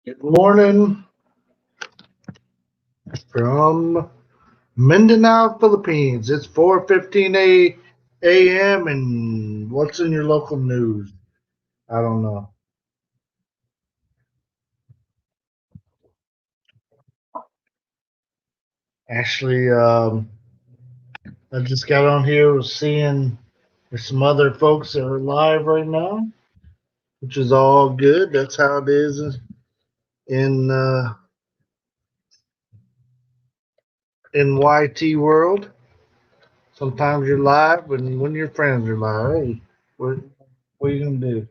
Good morning from Mindanao, Philippines. It's 4:15 a.m. and what's in your local news? I don't know. Actually, I just got on here was seeing there's some other folks that are live right now, which is all good. That's how it is in in YT world. Sometimes you're live, and when your friends are live, hey, what are you gonna do?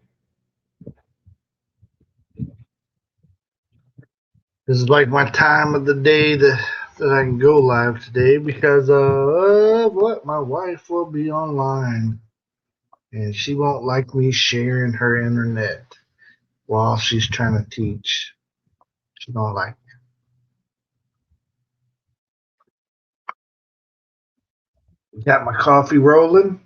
This is like my time of the day that I can go live today because what my wife will be online and she won't like me sharing her internet while she's trying to teach. She don't like it. Got my coffee rolling.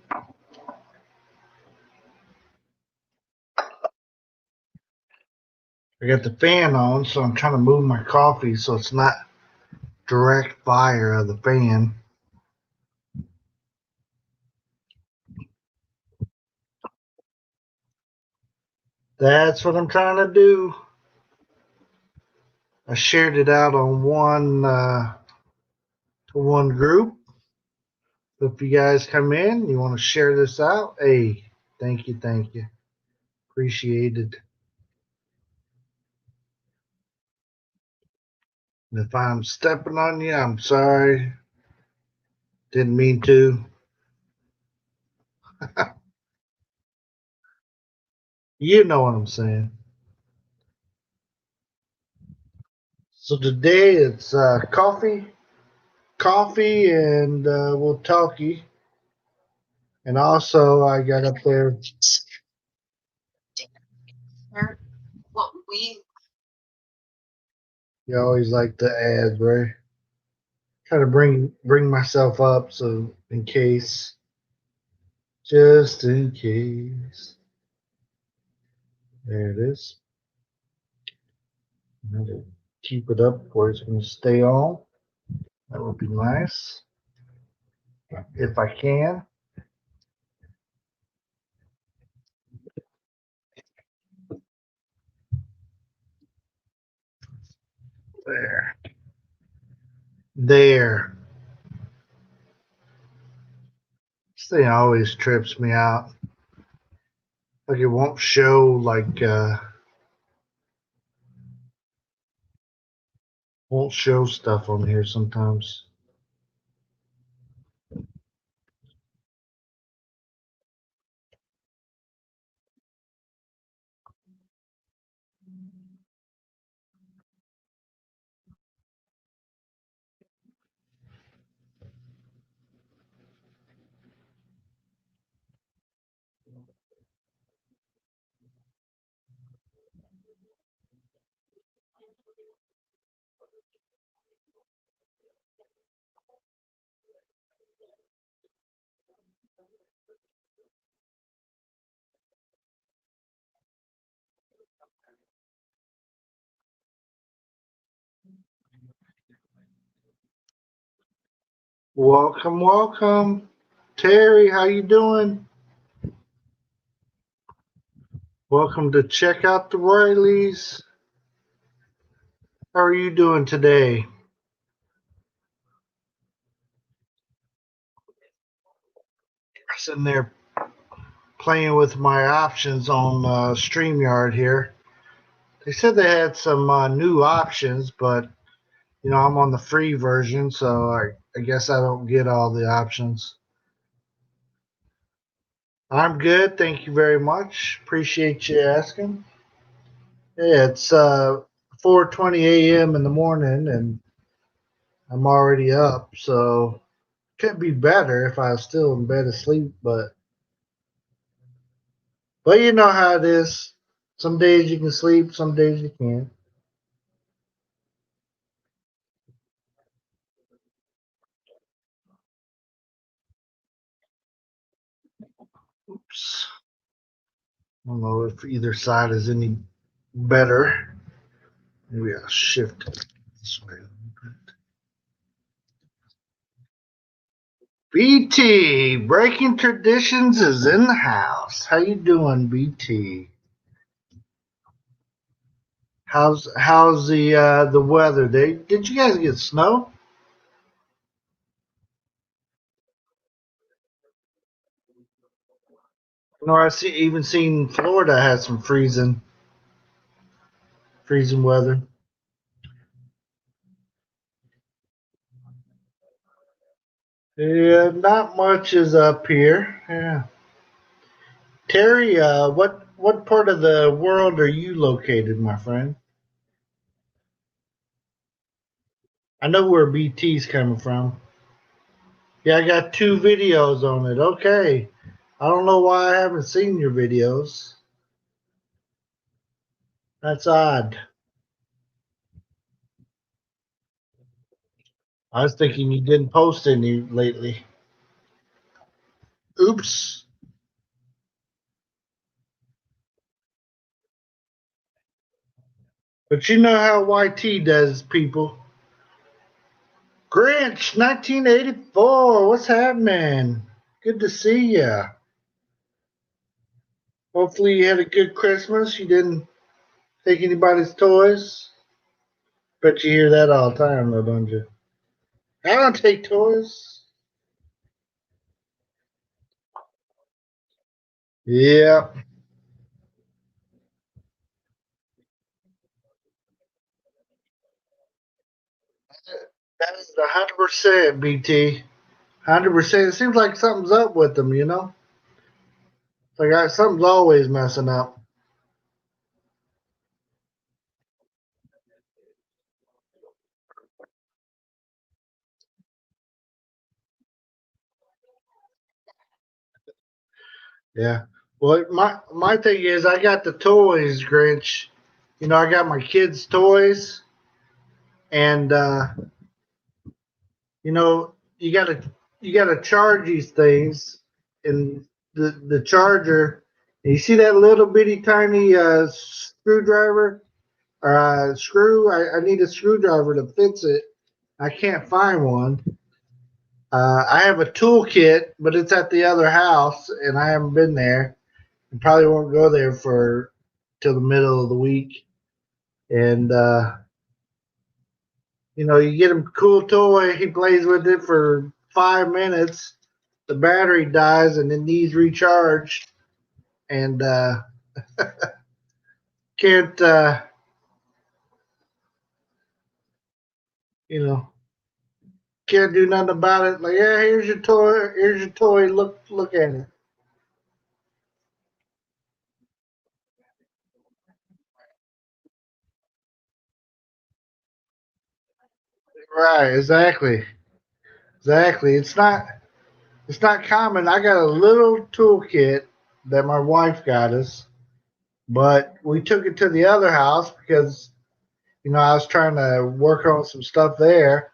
I got the fan on, so I'm trying to move my coffee so it's not direct fire of the fan. That's what I'm trying to do. I shared it out on one group. So if you guys come in, you want to share this out, hey, thank you. Appreciated. And if I'm stepping on you, I'm sorry. Didn't mean to. You know what I'm saying. So today it's coffee, and we'll talkie. And also, I got up there. You always like the ads, right? Try to bring myself up so in case, just in case. There it is. Keep it up where it's going to stay on. That would be nice if I can. There. There. This thing always trips me out. Like it won't show stuff on here sometimes. Welcome. Terry, how you doing? Welcome to CheckouttheRileys. How are you doing today? Sitting there playing with my options on StreamYard here. They said they had some new options, but I'm on the free version, so I guess I don't get all the options. I'm good, thank you very much. Appreciate you asking. Yeah, it's 4:20 a.m. in the morning, and I'm already up, so could be better if I was still in bed asleep, but you know how it is. Some days you can sleep, some days you can't. Oops. I don't know if either side is any better. Maybe I'll shift it this way a little bit. BT, Breaking Traditions is in the house. How you doing, BT? How's the weather? Did you guys get snow? No, even seen Florida has some freezing weather. Yeah, not much is up here. Yeah, Terry, what part of the world are you located, my friend? I know where BT's coming from. Yeah, I got 2 videos on it. Okay, I don't know why I haven't seen your videos. That's odd. I was thinking you didn't post any lately. Oops. But you know how YT does, people. Grinch, 1984. What's happening? Good to see ya. Hopefully you had a good Christmas. You didn't take anybody's toys. Bet you hear that all the time, though, don't you? I don't take toys. Yeah, that is 100% BT. 100%. It seems like something's up with them, you know? Like something's always messing up. Yeah. Well, my thing is, I got the toys, Grinch. You know, I got my kids' toys, and you know, you gotta charge these things, and the charger. You see that little bitty tiny screwdriver or screw? I need a screwdriver to fix it. I can't find one. I have a toolkit, but it's at the other house, and I haven't been there. I probably won't go there for till the middle of the week. And you know, you get him a cool toy. He plays with it for 5 minutes. The battery dies, and it needs recharged. And can't you know can't do nothing about it. Like, yeah, here's your toy. Here's your toy. Look at it. Right, exactly. It's not common. I got a little toolkit that my wife got us, but we took it to the other house because I was trying to work on some stuff there,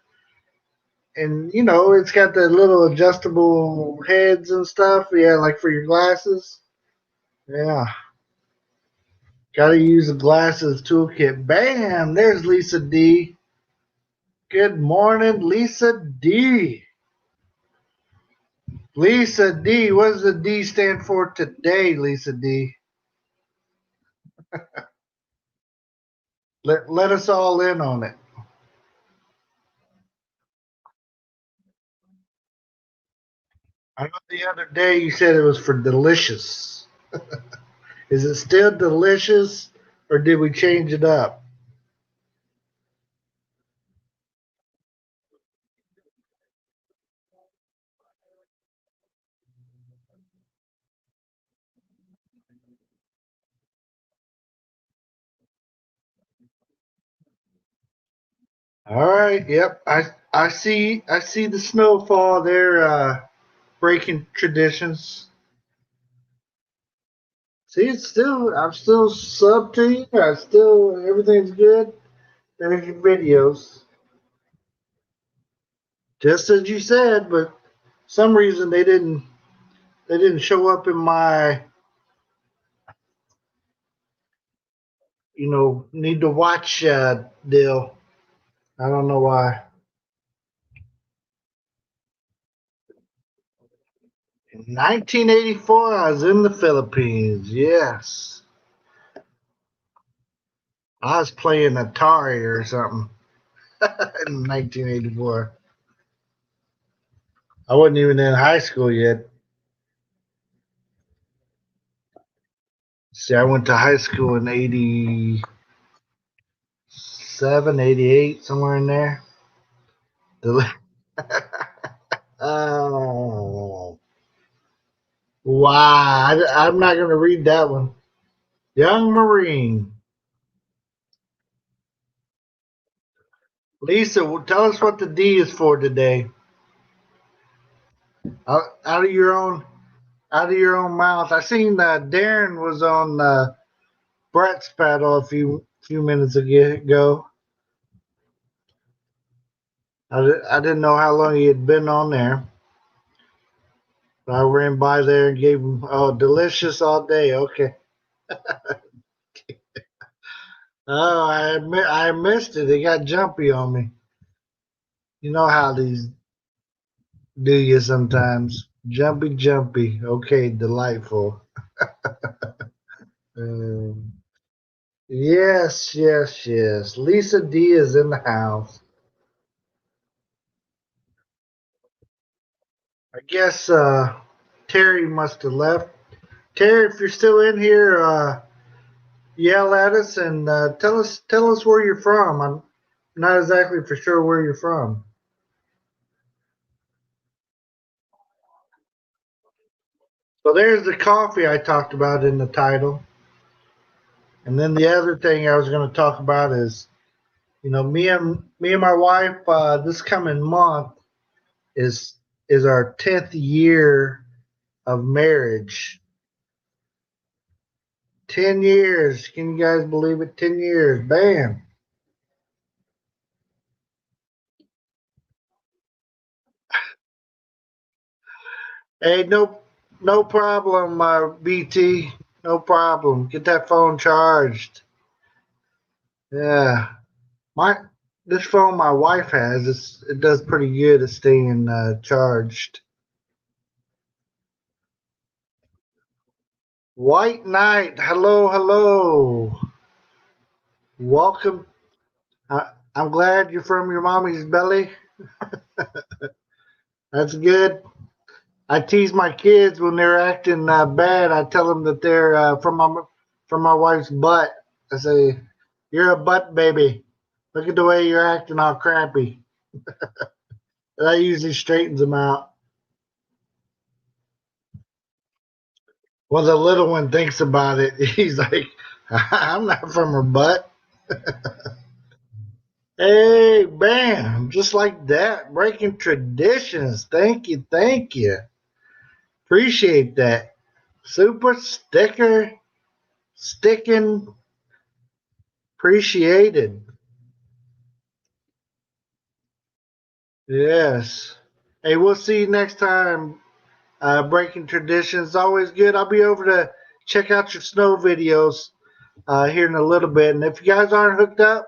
and it's got the little adjustable heads and stuff. Yeah, like for your glasses. Yeah, got to use the glasses toolkit. Bam! There's Lisa D. Good morning, Lisa D. Lisa D. What does the D stand for today, Lisa D? Let us all in on it. I know the other day you said it was for delicious. Is it still delicious, or did we change it up? All right. Yep. I see the snowfall there, breaking traditions. See, I'm still sub to you. I still everything's good. There's your videos, just as you said, but some reason they didn't show up in my need to watch deal. I don't know why. In 1984, I was in the Philippines. Yes, I was playing Atari or something in 1984. I wasn't even in high school yet. See, I went to high school in 87, 88, somewhere in there. Oh, wow. I'm not going to read that one. Young Marine. Lisa, tell us what the D is for today. Out of your own mouth. I seen Darren was on Brett's paddle a few minutes ago. I didn't know how long he had been on there. I ran by there and gave him delicious all day. Okay. Oh, I missed it. It got jumpy on me. You know how these do you sometimes. Jumpy, jumpy. Okay, delightful. Um, yes, yes, yes. Lisa D is in the house. I guess Terry must have left. Terry, if you're still in here, yell at us and tell us where you're from. I'm not exactly for sure where you're from. So there's the coffee I talked about in the title. And then the other thing I was going to talk about is, me and my wife this coming month is our 10th year of marriage. 10 years. Can you guys believe it? 10 years. Bam. Hey, no problem, BT. No problem. Get that phone charged. Yeah. My this phone my wife has, it does pretty good at staying charged. White Knight, hello, hello. Welcome. I'm glad you're from your mommy's belly. That's good. I tease my kids when they're acting bad. I tell them that they're from my wife's butt. I say, "You're a butt baby. Look at the way you're acting all crappy." That usually straightens them out. Well, the little one thinks about it. He's like, "I'm not from her butt." Hey, bam! Just like that, breaking traditions. Thank you, thank you. Appreciate that. Super sticker, sticking, appreciated. Yes. Hey, we'll see you next time. Breaking traditions, always good. I'll be over to check out your snow videos here in a little bit. And if you guys aren't hooked up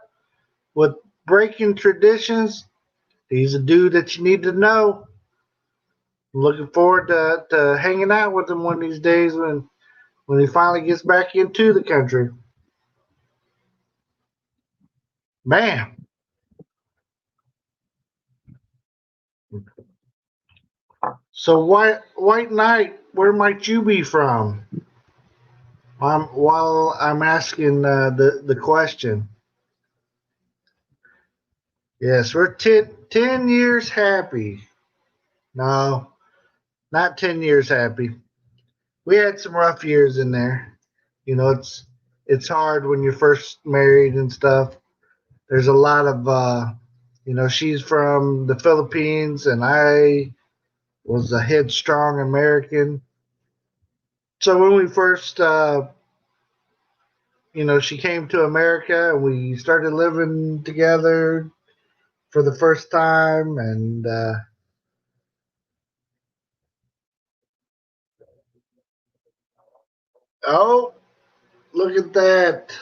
with breaking traditions, he's a dude that you need to know. I'm looking forward to hanging out with him one of these days when he finally gets back into the country. Man, so White Knight, where might you be from? While I'm asking the question. Yes, we're 10 years happy. No, not 10 years happy. We had some rough years in there. It's hard when you're first married and stuff. There's a lot of she's from the Philippines and I was a headstrong American. So when we first she came to America and we started living together for the first time and oh, look at that.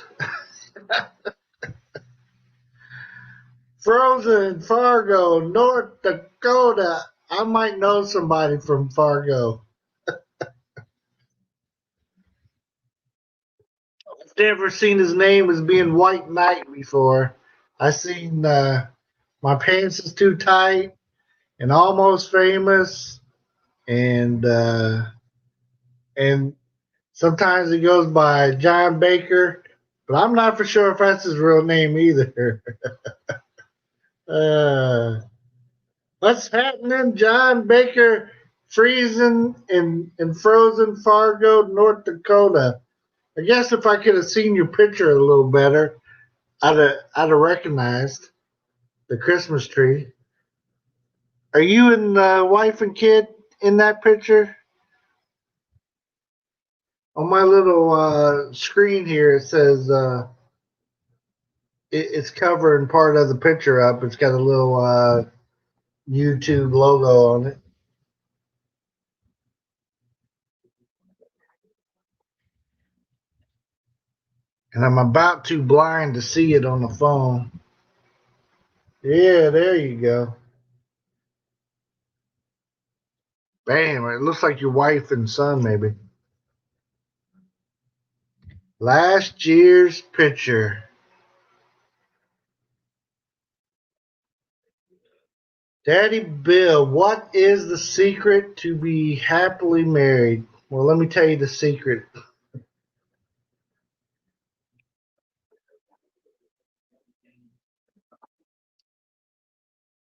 Frozen, Fargo, North Dakota. I might know somebody from Fargo. I've never seen his name as being White Knight before. I seen My Pants Is Too Tight and Almost Famous, and and sometimes he goes by John Baker, but I'm not for sure if that's his real name either. uh, what's happening, John Baker? Freezing in frozen Fargo, North Dakota. I guess if I could have seen your picture a little better, I'd have recognized the Christmas tree. Are you and wife and kid in that picture? On my little screen here, it says it's covering part of the picture up. It's got a little YouTube logo on it. And I'm about too blind to see it on the phone. Yeah, there you go. Bam, it looks like your wife and son, maybe. Last year's picture. Daddy Bill, what is the secret to be happily married? Well, let me tell you the secret.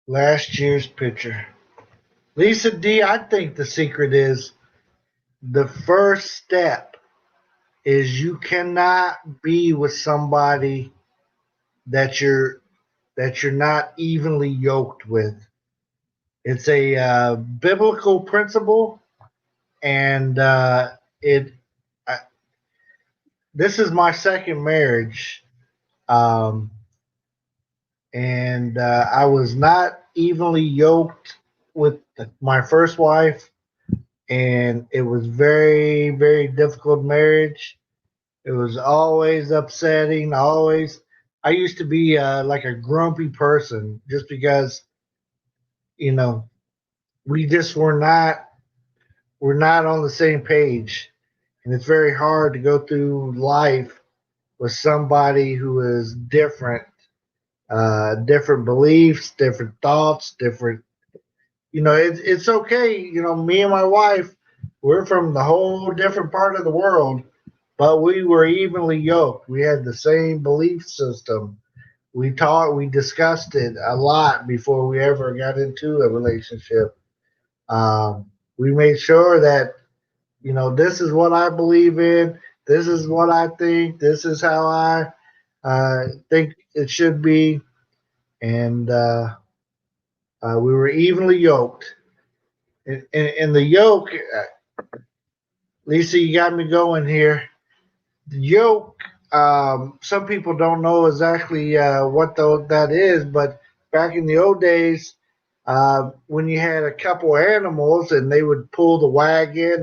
Last year's picture. Lisa D, I think the secret is the first step is you cannot be with somebody that you're not evenly yoked with. It's a biblical principle, and it. I, this is my second marriage, um, and I was not evenly yoked with my first wife, and it was very very difficult marriage. It was always upsetting. Always, I used to be like a grumpy person just because you know we just we're not on the same page, and it's very hard to go through life with somebody who is different, different beliefs, different thoughts, different. It's okay. Me and my wife, we're from the whole different part of the world, but we were evenly yoked. We had the same belief system. We discussed it a lot before we ever got into a relationship. We made sure that this is what I believe in. This is what I think. This is how I think it should be, and we were evenly yoked. And the yoke, Lisa, you got me going here. The yoke. Some people don't know exactly that is, but back in the old days, when you had a couple animals and they would pull the wagon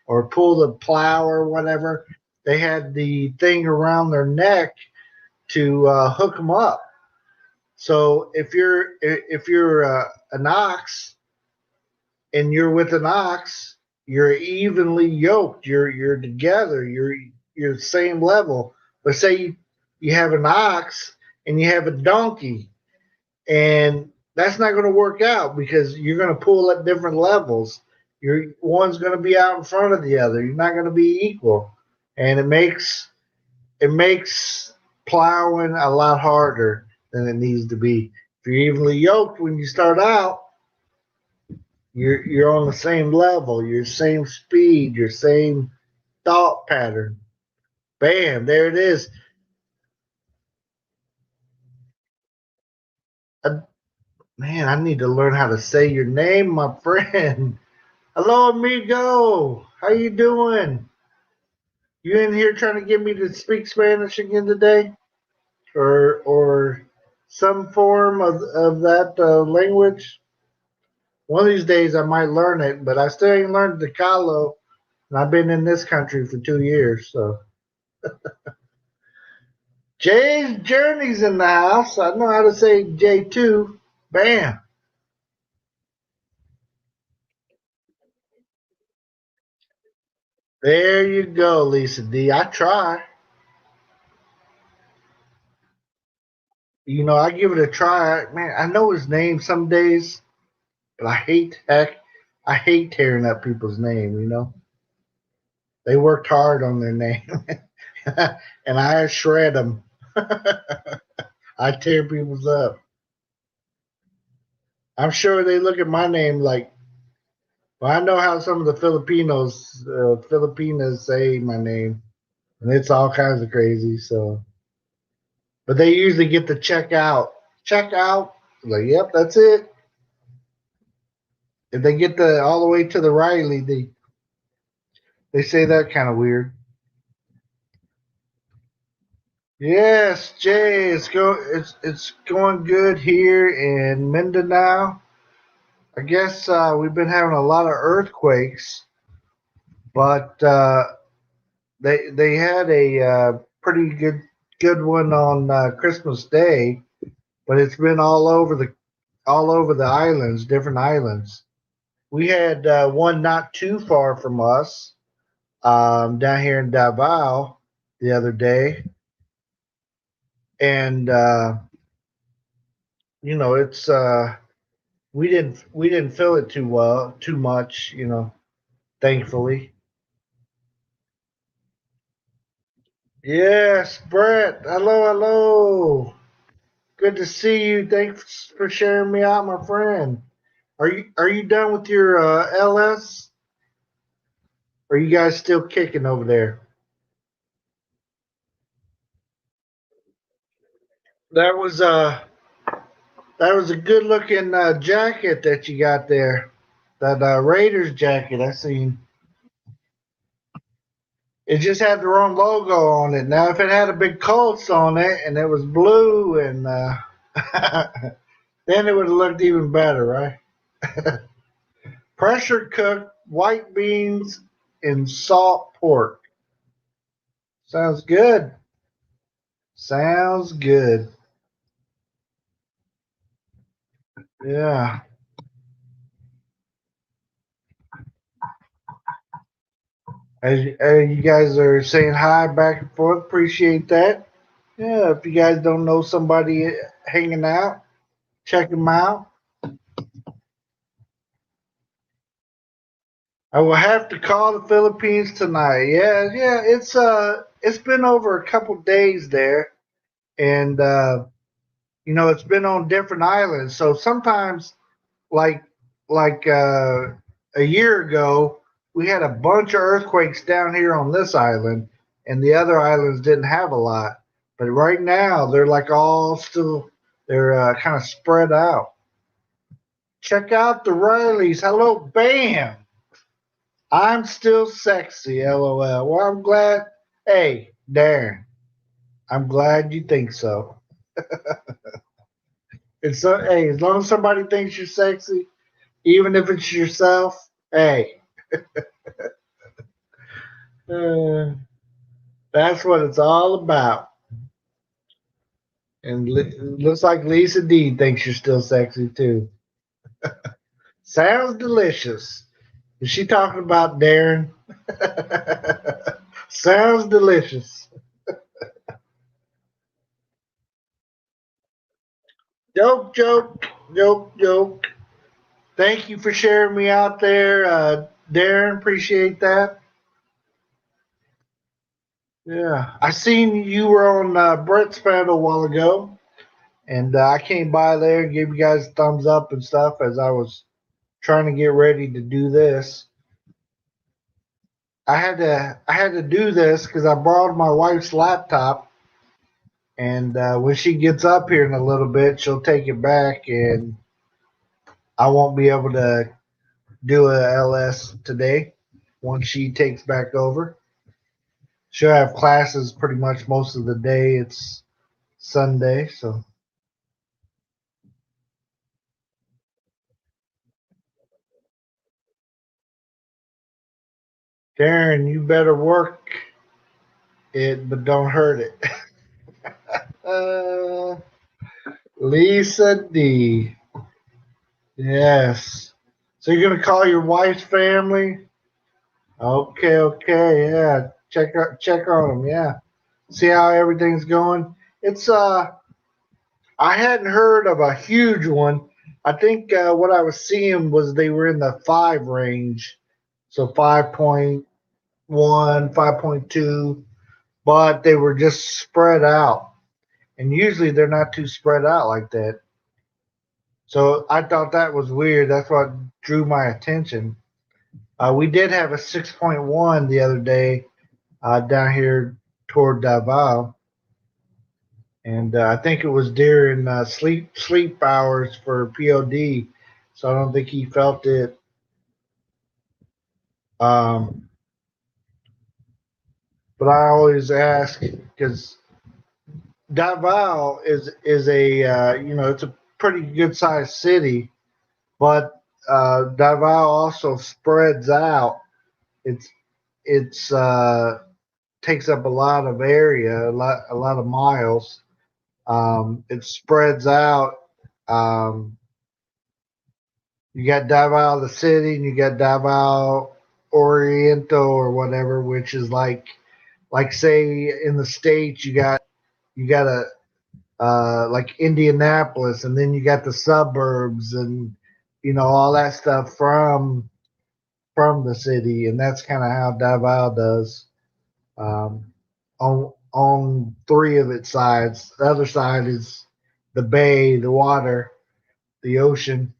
or pull the plow or whatever, they had the thing around their neck to hook them up. So if you're an ox and you're with an ox, you're evenly yoked. You're together. You're the same level. But say you have an ox and you have a donkey, and that's not going to work out because you're going to pull at different levels. One's going to be out in front of the other. You're not going to be equal, and it makes plowing a lot harder than it needs to be. If you're evenly yoked when you start out, you're on the same level, your same speed, your same thought pattern. Bam, there it is. Uh, Man, I need to learn how to say your name, my friend. Hello, amigo. How you doing? You in here trying to get me to speak Spanish again today, or some form of that language? One of these days I might learn it, but I still ain't learned the Calo, and I've been in this country for 2 years. So Jay's Journey's in the house. I know how to say J2. Bam. There you go, Lisa D. I try. I give it a try. Man, I know his name some days, but I hate tearing up people's name. They worked hard on their name. And I shred them. I tear people's up. I'm sure they look at my name like, well, I know how some of the Filipinas say my name, and it's all kinds of crazy. So, but they usually get the check out. Like, yep, that's it. If they get all the way to the Riley, they say that kind of weird. Yes, Jay, it's going good here in Mindanao. I guess we've been having a lot of earthquakes, but they had a pretty good one on Christmas Day, but it's been all over the islands, different islands. We had one not too far from us down here in Davao the other day, and it's we didn't feel it too much, thankfully. Yes, Brett. Hello, hello. Good to see you. Thanks for sharing me out, my friend. Are you done with your LS? Or are you guys still kicking over there? That was uh that was a good looking jacket that you got there. That Raiders jacket I seen. It just had the wrong logo on it. Now, if it had a big Colts on it and it was blue and then it would have looked even better, right? Pressure cooked white beans and salt pork. Sounds good. Sounds good. Yeah. As you guys are saying hi back and forth, appreciate that. Yeah, if you guys don't know somebody hanging out, check them out. I will have to call the Philippines tonight. Yeah, yeah, it's been over a couple days there, and it's been on different islands. So sometimes, like a year ago, we had a bunch of earthquakes down here on this island, and the other islands didn't have a lot. But right now, they're like all still they're kind of spread out. Check out the Rileys. Hello, bam. I'm still sexy, lol. Well, I'm glad. Hey, Darren, I'm glad you think so. Hey, as long as somebody thinks you're sexy, even if it's yourself, hey, uh, that's what it's all about. And looks like Lisa D thinks you're still sexy too. Sounds delicious. Is she talking about Darren? Sounds delicious. Joke, joke, joke, joke. Thank you for sharing me out there, Darren. Appreciate that. Yeah, I seen you were on Brett's panel a while ago, and I came by there and gave you guys a thumbs up and stuff as I was trying to get ready to do this. I had to do this because I borrowed my wife's laptop, and when she gets up here in a little bit, she'll take it back, and I won't be able to do a LS today. Once she takes back over, she'll have classes pretty much most of the day. It's Sunday, so Darren, you better work it, but don't hurt it. Lisa D. Yes. So you're gonna call your wife's family? Okay, okay, yeah. Check on them, yeah. See how everything's going. It's I hadn't heard of a huge one. I think what I was seeing was they were in the 5 range, so 5.1, 5.2, but they were just spread out. And usually they're not too spread out like that. So I thought that was weird. That's what drew my attention. We did have a 6.1 the other day down here toward Davao, and I think it was during sleep hours for POD. So I don't think he felt it. Um, but I always ask because Davao is a it's a pretty good sized city, but Davao also spreads out. It's it's takes up a lot of area, a lot of miles. It spreads out. Um, you got Davao the city, and you got Davao Oriental or whatever, which is like say in the states you got a like Indianapolis, and then you got the suburbs, and all that stuff from the city, and that's kind of how Davao does. Um, on 3 of its sides, the other side is the bay, the water, the ocean,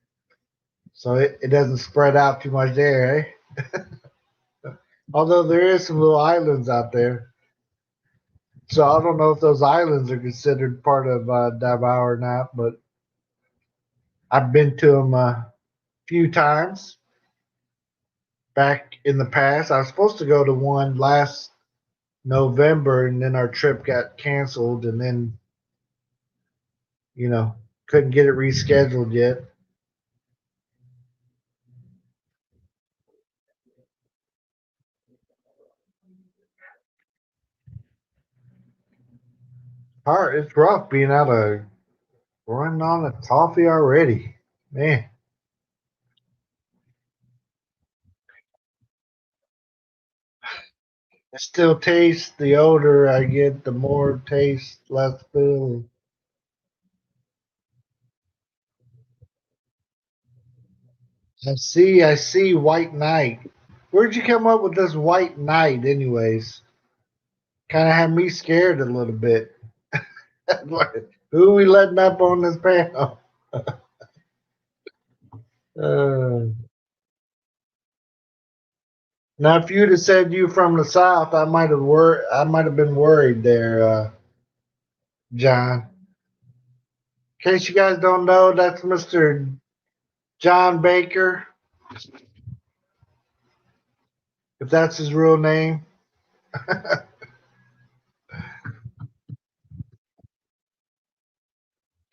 so it doesn't spread out too much there, eh? Although there is some little islands out there, so I don't know if those islands are considered part of Davao or not, but I've been to them a few times back in the past. I was supposed to go to one last November, and then our trip got canceled, and then you know couldn't get it rescheduled yet. Hard, it's rough being out of running on a coffee already, man. I still taste the older I get, the more taste, less feel. I see White Knight. Where'd you come up with this White Knight, anyways? Kind of had me scared a little bit. Who are we letting up on this panel? Uh, Now, if you'd have said you from the South, I might have been worried there, John. In case you guys don't know, that's Mr. John Baker, if that's his real name.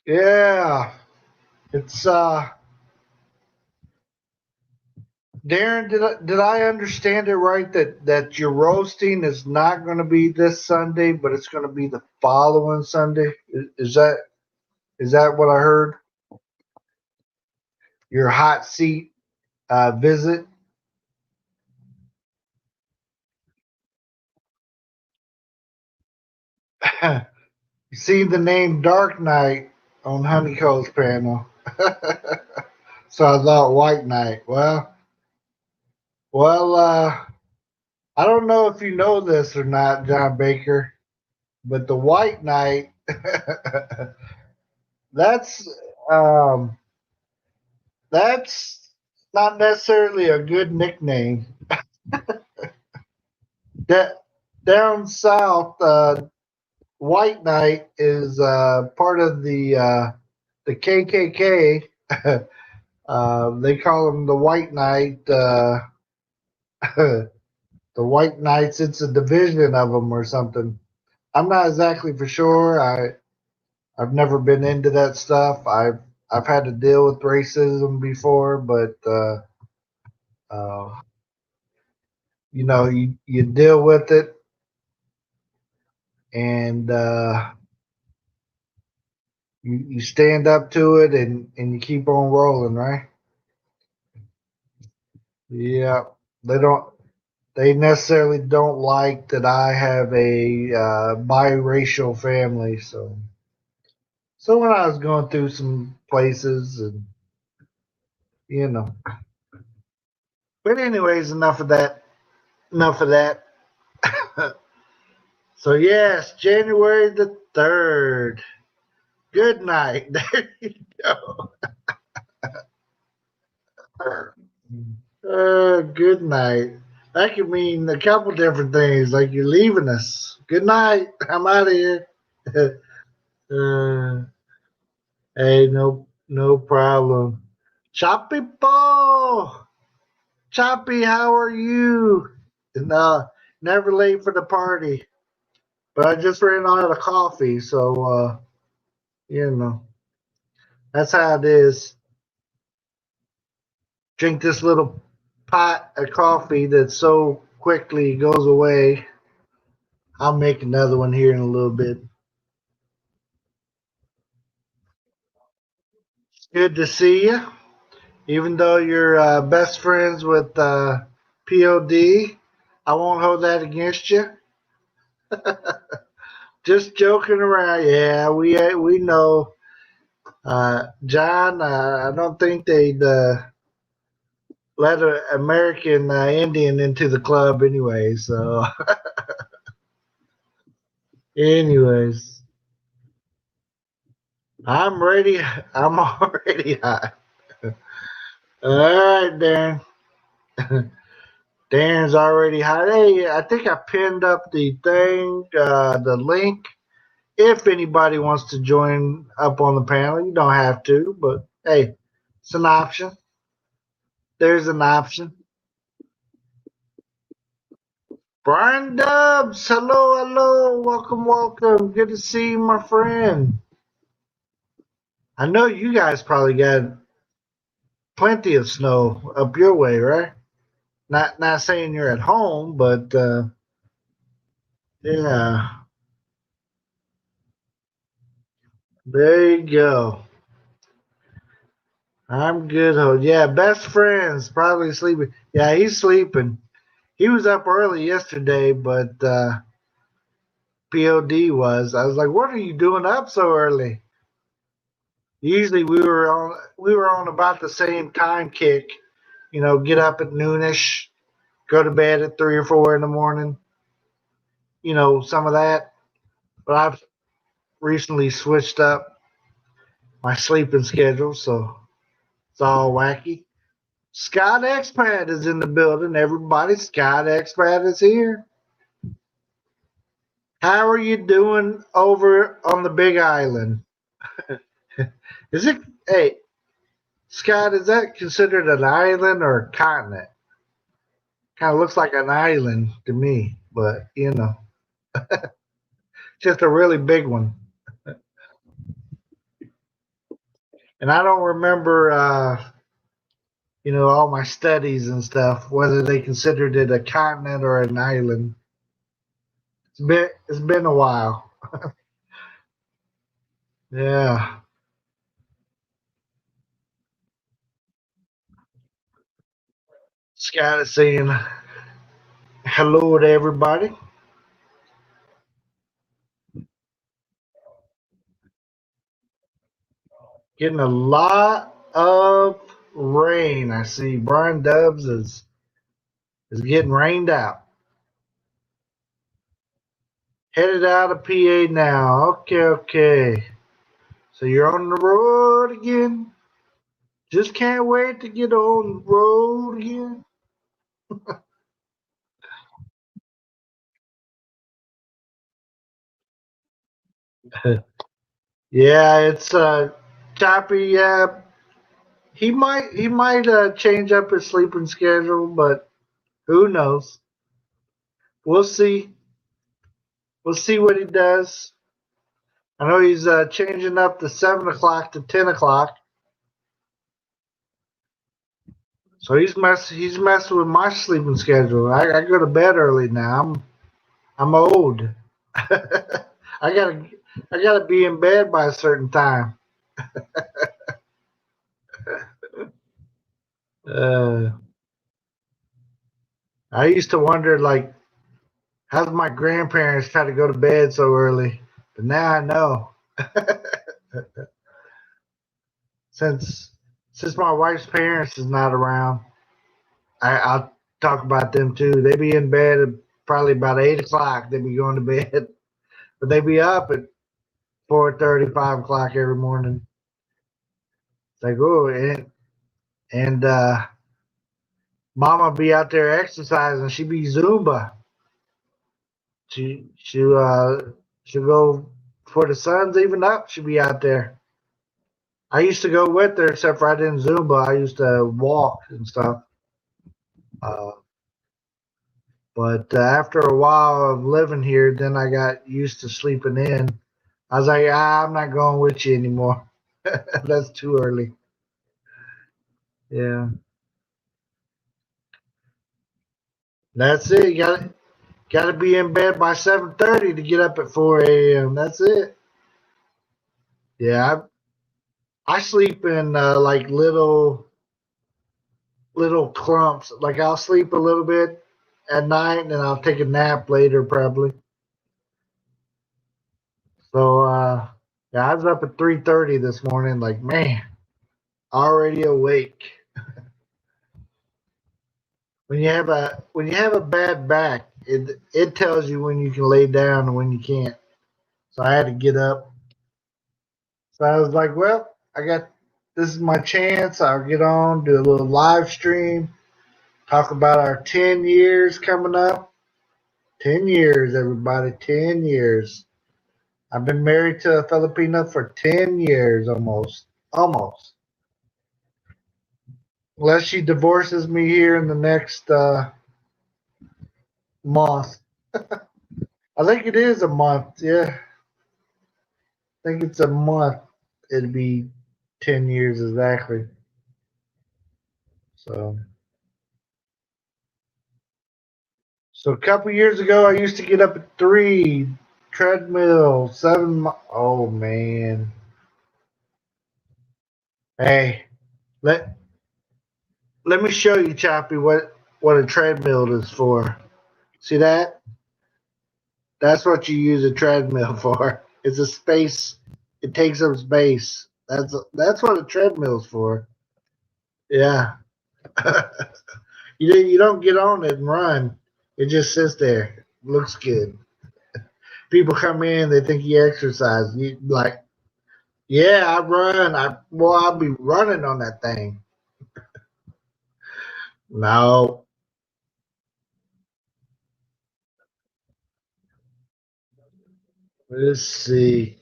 Yeah, it's Darren. Did I understand it right that your roasting is not going to be this Sunday, but it's going to be the following Sunday? Is that what I heard? Your hot seat visit. You see the name Dark Knight on Honeycomb's panel. So I thought White Knight. Well, I don't know if you know this or not, John Baker, but the White Knight, that's um, that's not necessarily a good nickname. That down south, White Knight is part of the KKK. They call him the White Knight. The White Knights. It's a division of them or something. I'm not exactly for sure. I've never been into that stuff. I've had to deal with racism before, but uh, you deal with it, and You stand up to it and you keep on rolling, right? Yeah. They don't. They necessarily don't like that I have a biracial family. So when I was going through some places, and you know. But anyways, enough of that. Enough of that. So yes, January the 3rd. Good night. There you go. Good night. That could mean a couple different things, like you're leaving us. Good night. I'm out of here. uh, hey, no problem. Choppy Paul. Choppy, how are you? And never late for the party. But I just ran out of coffee, so you know, that's how it is. Drink this little pot of coffee that so quickly goes away. I'll make another one here in a little bit. Good to see you. Even though you're best friends with POD, I won't hold that against you. Just joking around. Yeah, we know. John, I don't think they'd let an American Indian into the club anyway. So, anyways, I'm ready. I'm already hot. All right, Darren. Darren's already hot. Hey, I think I pinned up the thing, the link. If anybody wants to join up on the panel, you don't have to, but hey, it's an option. There's an option. Brian Dubs, hello, welcome. Good to see you, my friend. I know you guys probably got plenty of snow up your way, right? Not saying you're at home, but yeah, there you go. I'm good. Oh, yeah, best friends probably sleeping. Yeah, he's sleeping. He was up early yesterday, but POD was. I was like, "What are you doing up so early?" Usually we were on about the same time kick. You know, get up at noonish, go to bed at 3 or 4 in the morning. You know, some of that. But I've recently switched up my sleeping schedule, so it's all wacky. Scott Expat is in the building. Everybody, Scott Expat is here. How are you doing over on the Big Island? Is it? Hey, Scott, is that considered an island or a continent? Kind of looks like an island to me, but just a really big one. And I don't remember, all my studies and stuff, whether they considered it a continent or an island. It's been a while. Yeah. Scott is saying hello to everybody. Getting a lot of rain. I see Brian Dubs is getting rained out. Headed out of PA now. Okay. So you're on the road again. Just can't wait to get on the road again. Yeah, it's choppy. Yeah, he might change up his sleeping schedule, but who knows? We'll see. We'll see what he does. I know he's changing up the 7 o'clock to 10 o'clock. So he's messing with my sleeping schedule. I go to bed early now. I'm old. I gotta I gotta be in bed by a certain time. Uh, I used to wonder, like, how's my grandparents try to go to bed so early? But now I know. since since my wife's parents is not around, I'll talk about them too. They be in bed at probably about 8 o'clock. They be going to bed, but they be up at 4:30, 5 o'clock every morning. It's like, oh, and Mama be out there exercising. She be Zumba. She'll go before the sun's even up. She'll be out there. I used to go with her, except for I didn't Zumba. I used to walk and stuff. Uh, but after a while of living here, then I got used to sleeping in. I was like, I'm not going with you anymore. That's too early. Yeah, that's it. You gotta be in bed by 7:30 to get up at 4 a.m. That's it. Yeah, I sleep in like little clumps. Like I'll sleep a little bit at night and then I'll take a nap later probably. So yeah, I was up at 3:30 this morning. Like man, already awake. When you have a bad back, it tells you when you can lay down and when you can't. So I had to get up. So I was like, well, I got this is my chance. I'll get on, do a little live stream, talk about our 10 years coming up. 10 years, everybody, 10 years. I've been married to a Filipina for 10 years almost. Almost. Unless she divorces me here in the next month. I think it is a month. Yeah. I think it's a month. It'd be 10 years exactly. So, so a couple years ago, I used to get up at 3, treadmill, 7. Oh, man. Hey, let, let me show you, Choppy, what a treadmill is for. See that? That's what you use a treadmill for. It's a space. It takes up space. That's what a treadmill's for. Yeah. you don't get on it and run. It just sits there. Looks good. People come in, they think you exercise. You like, yeah, I run. I'll be running on that thing. No. Let's see.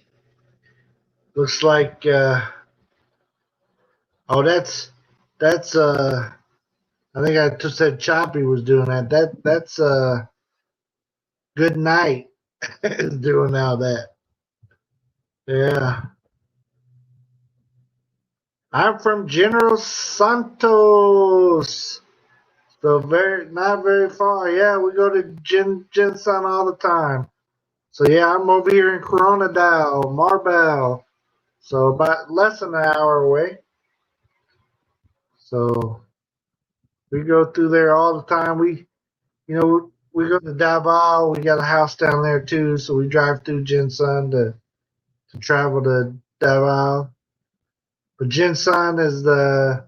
Looks like oh that's I think I just said Choppy was doing that. That's good night is doing all that. Yeah. I'm from General Santos. So very not very far. Yeah, we go to Jinsan all the time. So yeah, I'm over here in Koronadal, Marbel. So about less than an hour away. So we go through there all the time. We go to Davao. We got a house down there too. So we drive through Jinsan to travel to Davao. But Jinsan is the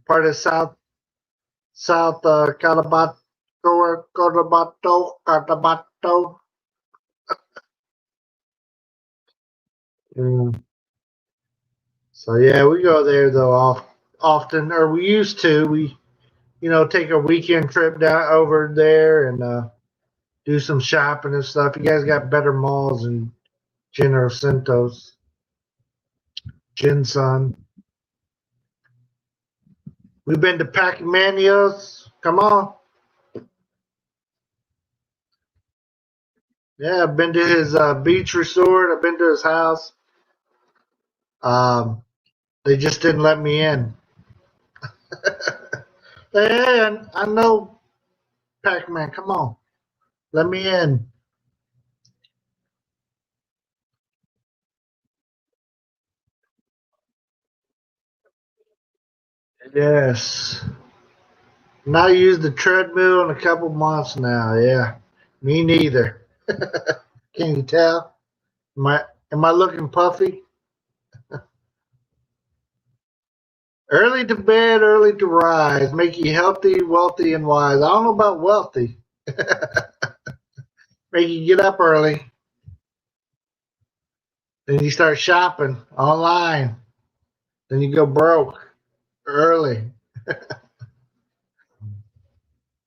part of South Cotabato. Mm. So yeah, we go there though often, or we used to. We take a weekend trip down over there and do some shopping and stuff. You guys got better malls in General Santos, Jinsan. We've been to Pacmanios. Come on. Yeah, I've been to his beach resort. I've been to his house. Um, they just didn't let me in. Hey, I know Pac-Man. Come on, let me in. Yes. Not used the treadmill in a couple months now. Yeah. Me neither. Can you tell? Am I looking puffy? Early to bed, early to rise, make you healthy, wealthy, and wise. I don't know about wealthy. Make you get up early. Then you start shopping online. Then you go broke early.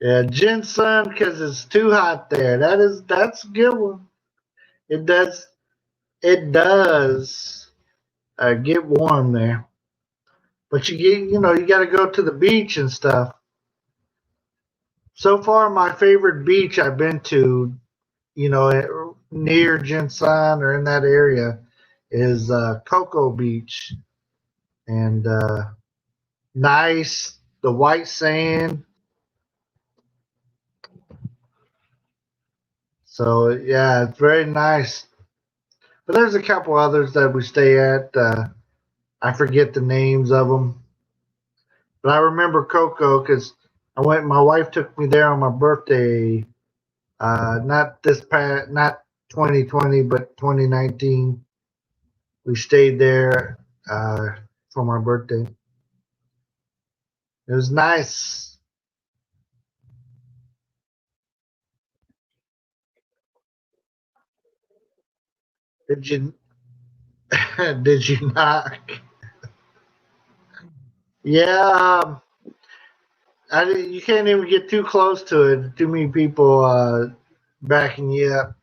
Yeah, ginseng because it's too hot there. That's a good one. It does get warm there, but you got to go to the beach and stuff. So far, my favorite beach I've been to, near Ginseng or in that area, is Cocoa Beach, and nice, the white sand. So yeah, it's very nice. But there's a couple others that we stay at. I forget the names of them, but I remember Cocoa because I went. My wife took me there on my birthday. Not 2020, but 2019. We stayed there for my birthday. It was nice. Did you? Did you not? Yeah, you can't even get too close to it. Too many people backing you up.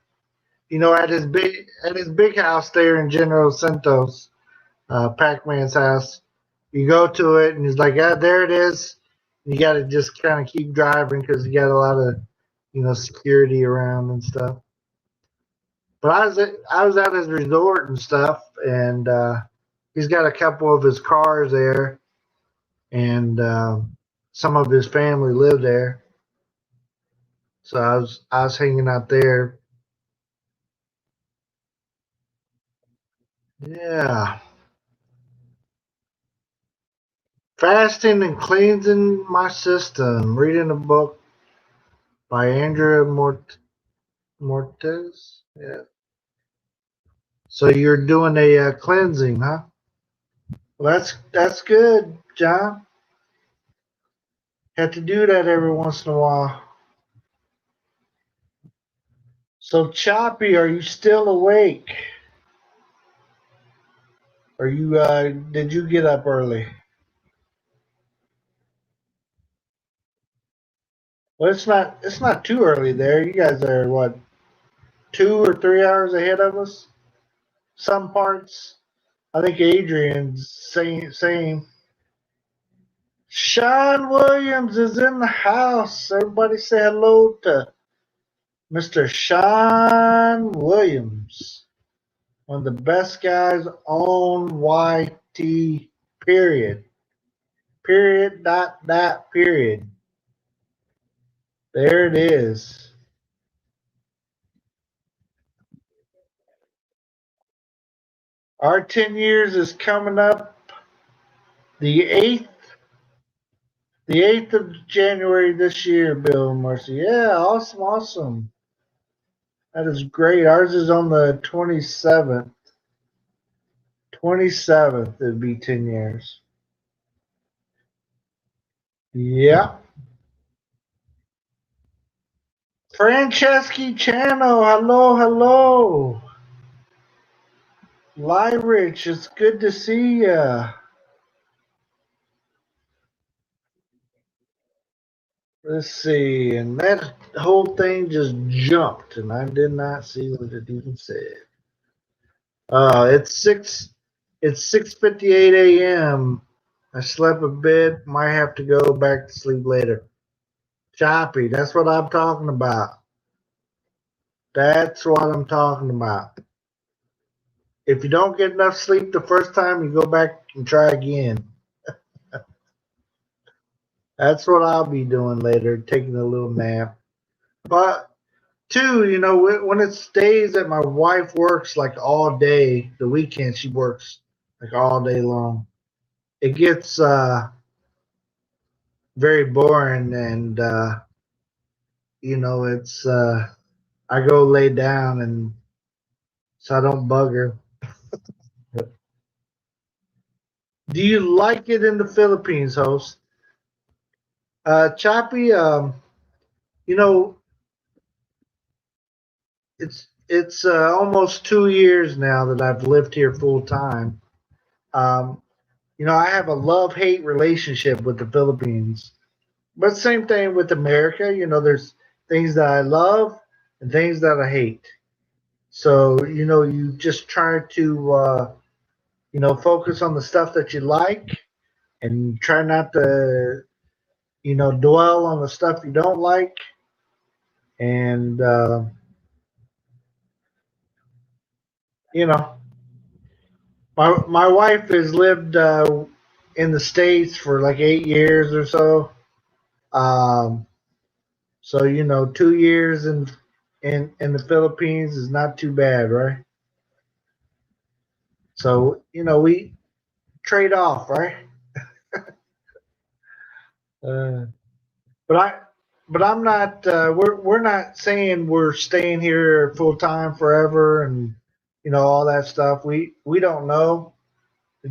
At his big house there in General Santos, Pac-Man's house. You go to it and he's like, "Ah, there it is." You got to just kind of keep driving because you got a lot of, security around and stuff. But I was at his resort and stuff, and he's got a couple of his cars there, and some of his family live there. So I was hanging out there. Yeah, fasting and cleansing my system. Reading a book by Andrea Mortez. Yeah. So you're doing a cleansing, huh? Well, that's good, John. Have to do that every once in a while. So Choppy, are you still awake? Are you? Did you get up early? Well, it's not too early there. You guys are what, 2 or 3 hours ahead of us? Some parts. I think Adrian's same. Sean Williams is in the house. Everybody say hello to Mr. Sean Williams. One of the best guys on YT, period. Period, dot, period. There it is. Our 10 years is coming up the 8th, the 8th of January this year, Bill and Marcy. Yeah, awesome, awesome. That is great. Ours is on the 27th. 27th, it'd be 10 years. Yeah. Franceschi Chano, hello, hello. Lyrich, it's good to see ya. Let's see, and that whole thing just jumped, and I did not see what it even said. It's 6:58 a.m. I slept a bit, might have to go back to sleep later. Choppy, that's what I'm talking about. That's what I'm talking about. If you don't get enough sleep the first time, you go back and try again. That's what I'll be doing later, taking a little nap. But two, when it's days that my wife works like all day, the weekend she works like all day long. It gets very boring, and it's I go lay down, and so I don't bug her. Do you like it in the Philippines, host? Choppy, you know, it's almost 2 years now that I've lived here full time. Um, I have a love hate relationship with the Philippines, but same thing with America. There's things that I love and things that I hate. So you just try to focus on the stuff that you like and try not to dwell on the stuff you don't like. And you know, my wife has lived in the States for like 8 years or so. Um, so 2 years in the Philippines is not too bad, right? So we trade off, right? Uh, but I but I'm not. We're not saying we're staying here full time forever, and all that stuff. We don't know.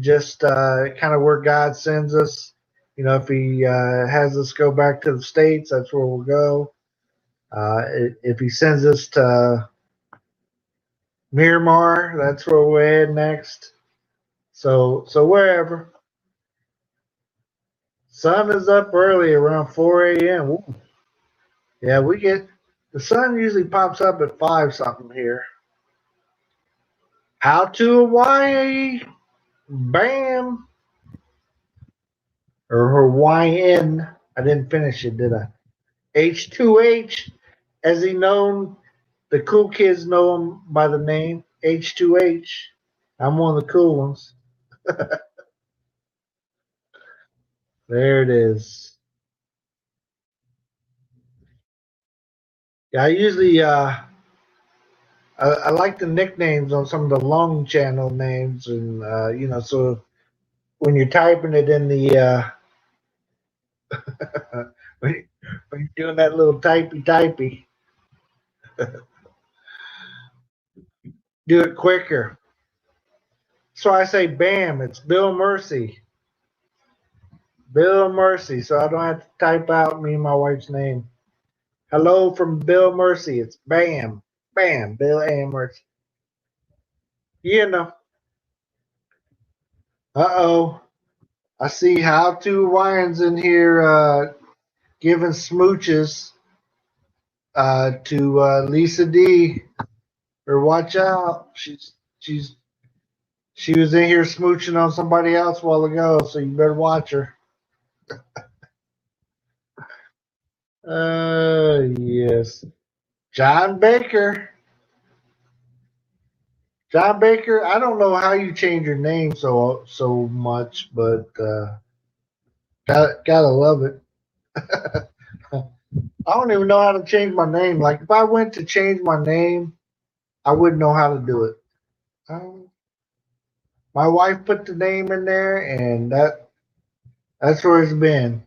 Just kind of where God sends us. If He has us go back to the States, that's where we'll go. If He sends us to Miramar, that's where we'll head next. So wherever. Sun is up early around 4 a.m. Ooh. Yeah, we get the sun usually pops up at 5 something here. How to Hawaii? Bam! Or Hawaiian. I didn't finish it, did I? H2H, as he known, the cool kids know him by the name H2H. I'm one of the cool ones. There it is. Yeah, I usually I like the nicknames on some of the long channel names, and so when you're typing it in the when you're doing that little typey, do it quicker. So I say, bam, it's Bill Mercy. Bill Mercy. So I don't have to type out me and my wife's name. Hello from Bill Mercy. It's bam, bam, Bill A. Mercy. You know. Uh-oh. I see how to Hawaiians in here giving smooches to Lisa D. Or watch out. She's she was in here smooching on somebody else a while ago, so you better watch her. Yes. John Baker. John Baker, I don't know how you change your name so much, but gotta love it. I don't even know how to change my name. Like if I went to change my name, I wouldn't know how to do it. Um, my wife put the name in there, and that's where it's been.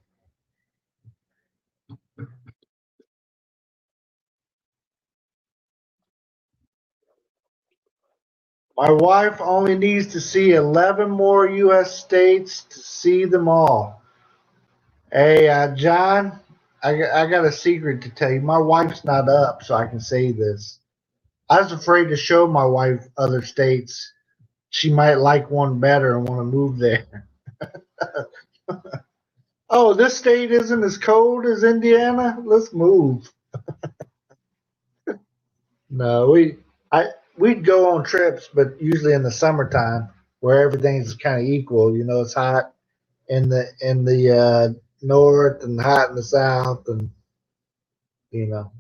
My wife only needs to see 11 more U.S. states to see them all. Hey, John, I got a secret to tell you. My wife's not up, so I can say this. I was afraid to show my wife other states. She might like one better and want to move there. Oh, this state isn't as cold as Indiana. Let's move. No, we'd go on trips, but usually in the summertime where everything's kind of equal. It's hot in the north and hot in the south, and you know.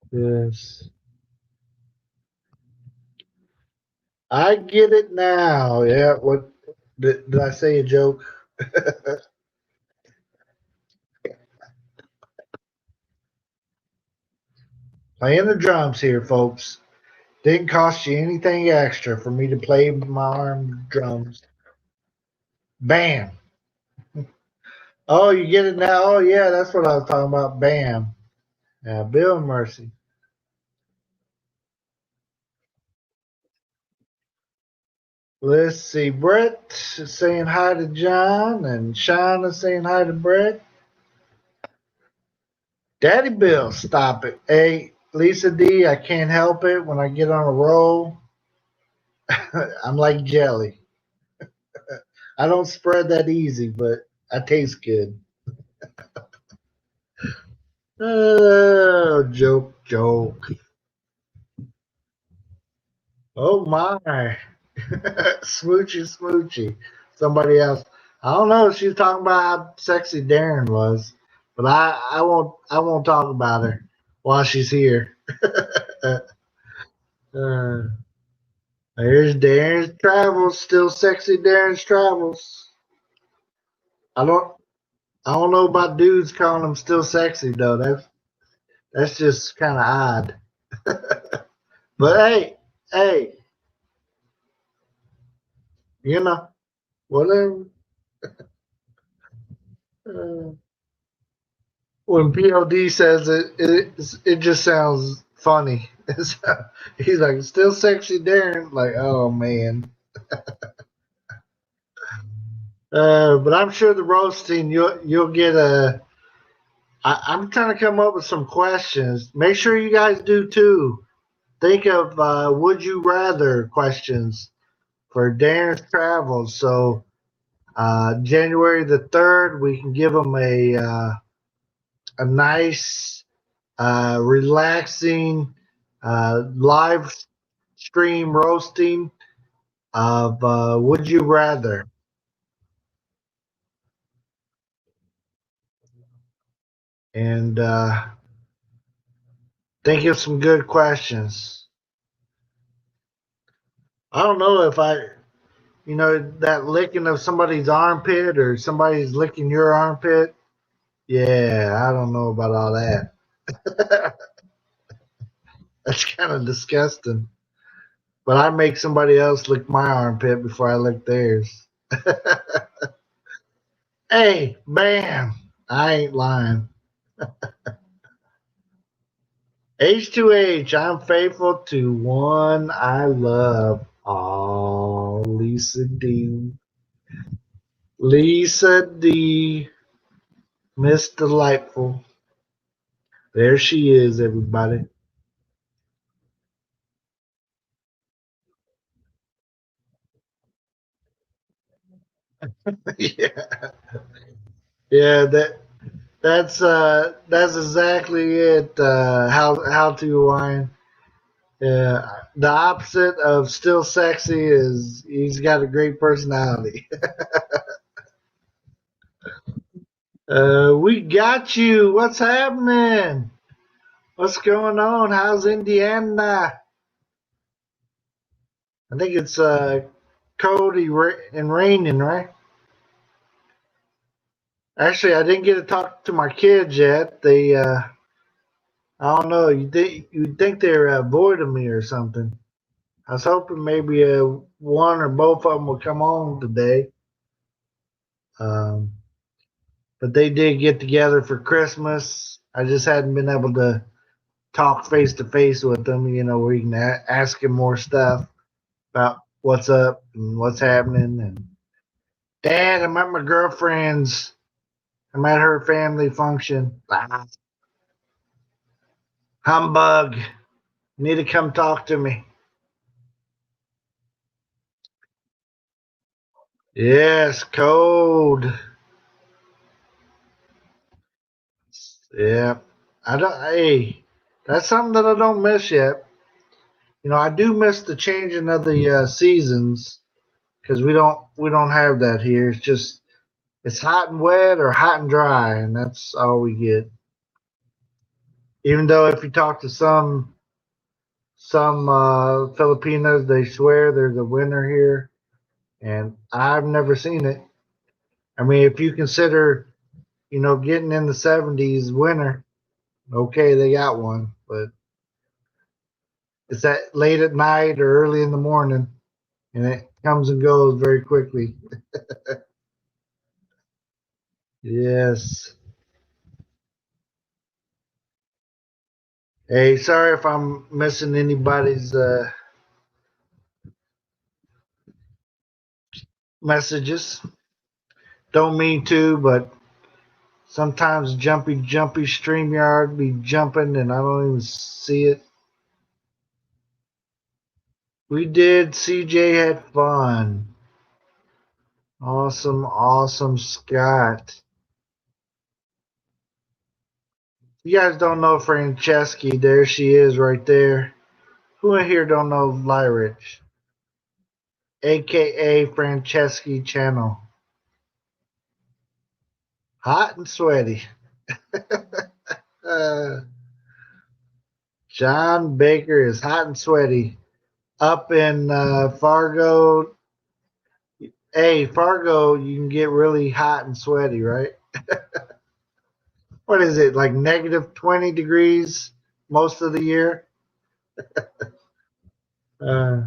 Yes, I get it now. Yeah, what did I say? A joke? Playing the drums here, folks. Didn't cost you anything extra for me to play my arm drums. Bam. Oh, you get it now? Oh, yeah, that's what I was talking about. Bam. Yeah, Bill Mercy. Let's see. Brett is saying hi to John, and Sean is saying hi to Brett. Daddy Bill, stop it. Hey, Lisa D, I can't help it. When I get on a roll, I'm like jelly. I don't spread that easy, but I taste good. Oh, joke, joke. Oh, my. Smoochy, smoochy. Somebody else. I don't know if she's talking about how sexy Darren was, but I won't talk about her while she's here. uh, there's Darren's travels, still sexy Darren's travels. I don't I don't know about dudes calling him still sexy though. That's just kind of odd. But hey, you know, whatever. Uh, when POD says it just sounds funny. He's like, still sexy Darren. Like, oh man. But I'm sure the roasting you'll get a. I'm trying to come up with some questions. Make sure you guys do too. Think of would you rather questions for Darren's travels. So January the 3rd, we can give them a nice, relaxing live stream roasting of Would You Rather. And think of some good questions. I don't know if that licking of somebody's armpit or somebody's licking your armpit. Yeah, I don't know about all that. That's kind of disgusting. But I make somebody else lick my armpit before I lick theirs. Hey, bam! I ain't lying. H2H, I'm faithful to one I love. Oh, Lisa D. Lisa D. Miss Delightful. There she is, everybody. Yeah, yeah. That's exactly it. How to wine. Yeah, the opposite of still sexy is he's got a great personality. We got you. What's happening? What's going on? How's Indiana? I think it's cold and raining, right? Actually, I didn't get to talk to my kids yet. I don't know. You'd think they're bored of me or something. I was hoping maybe one or both of them would come on today. Um, but they did get together for Christmas. I just hadn't been able to talk face to face with them, where you can ask them more stuff about what's up and what's happening. And Dad, I'm at my girlfriend's. I'm at her family function. Ah, humbug. You need to come talk to me. Yes, cold. Yeah. I don't. Hey, that's something that I don't miss yet. I do miss the changing of the seasons because we don't have that here. It's hot and wet or hot and dry, and that's all we get. Even though if you talk to some Filipinos, they swear there's a winter here, and I've never seen it. I mean, if you consider getting in the 70s winter, okay, they got one, but it's that late at night or early in the morning, and it comes and goes very quickly. Yes. Hey, sorry if I'm missing anybody's messages. Don't mean to, but sometimes jumpy StreamYard be jumping and I don't even see it. We did. CJ had fun. Awesome, Scott. You guys don't know Franceschi. There she is right there. Who in here don't know Lyrich? AKA Franceschi Channel. Hot and sweaty. uh, John Baker is hot and sweaty. Up in Fargo. Hey, Fargo, you can get really hot and sweaty, right? What is it, like negative 20 degrees most of the year? Uh,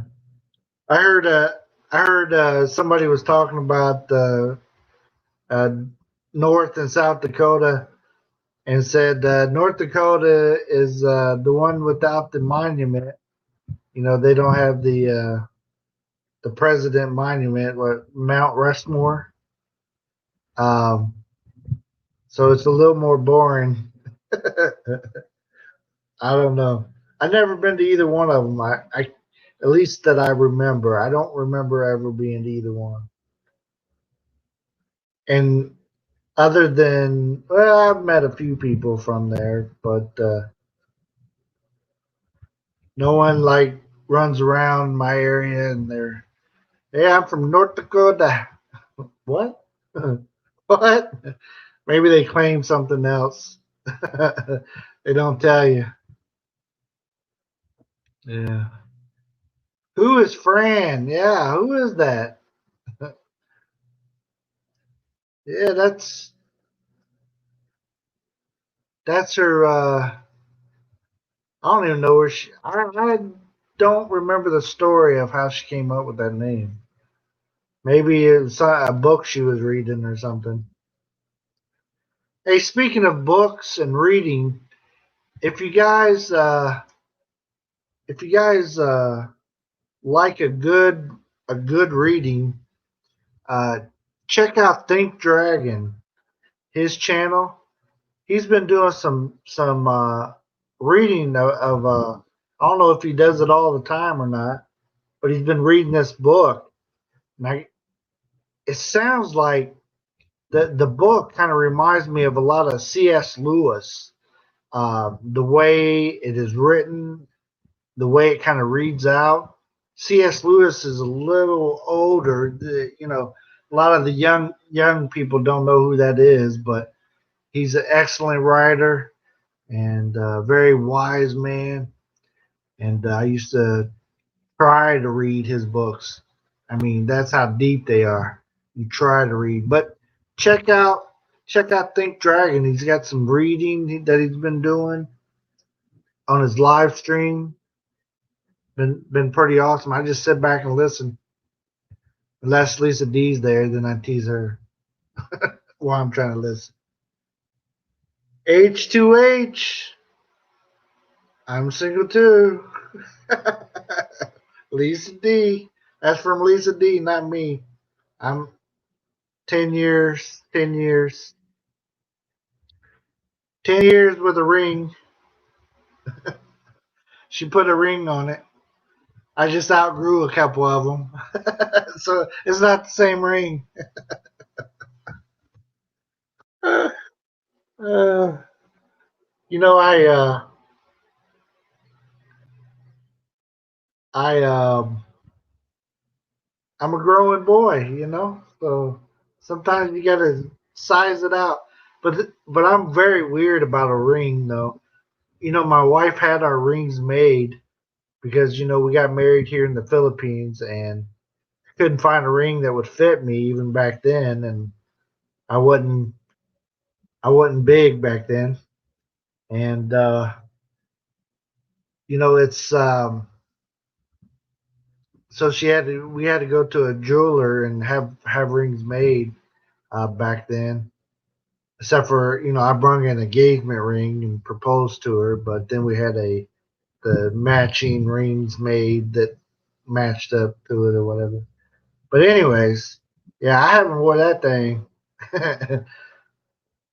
I heard somebody was talking about uh, North and South Dakota and said North Dakota is the one without the monument. You know, they don't have the president monument, what Mount Rushmore. Um, so it's a little more boring. I don't know. I've never been to either one of them. At least that I remember. I don't remember ever being to either one. And other than, well, I've met a few people from there, but no one like runs around my area and they're, hey, I'm from North Dakota. What? What? Maybe they claim something else. They don't tell you. Yeah. Who is Fran? Yeah, who is that? Yeah, that's her. I don't even know where she. I don't remember the story of how she came up with that name. Maybe it's a book she was reading or something. Hey, speaking of books and reading, if you guys, uh, if you guys like a good reading, uh, check out Think Dragon. His channel. He's been doing some reading of I don't know if he does it all the time or not, but he's been reading this book. Now it sounds like the book kind of reminds me of a lot of C.S. Lewis. The way it is written, the way it kind of reads out. C.S. Lewis is a little older. You know, a lot of the young people don't know who that is, but he's an excellent writer and a very wise man. And I used to try to read his books. I mean, that's how deep they are. You try to read, but check out check out Think Dragon. He's got some reading that he's been doing on his live stream. Been pretty awesome. I just sit back and listen. Unless Lisa D's there, then I tease her while I'm trying to listen. H2H. I'm single too. Lisa D. That's from Lisa D, not me. I'm 10 years, 10 years, 10 years with a ring. She put a ring on it. I just outgrew a couple of them. So it's not the same ring. Uh, you know, I I'm a growing boy, you know. So sometimes you gotta size it out. But I'm very weird about a ring though. You know, my wife had our rings made because you know we got married here in the Philippines and couldn't find a ring that would fit me even back then, and I wasn't I wasn't big back then, and you know it's so we had to go to a jeweler and have rings made back then, except for, I brung an engagement ring and proposed to her, but then we had the matching rings made that matched up to it or whatever. But anyways, yeah, I haven't wore that thing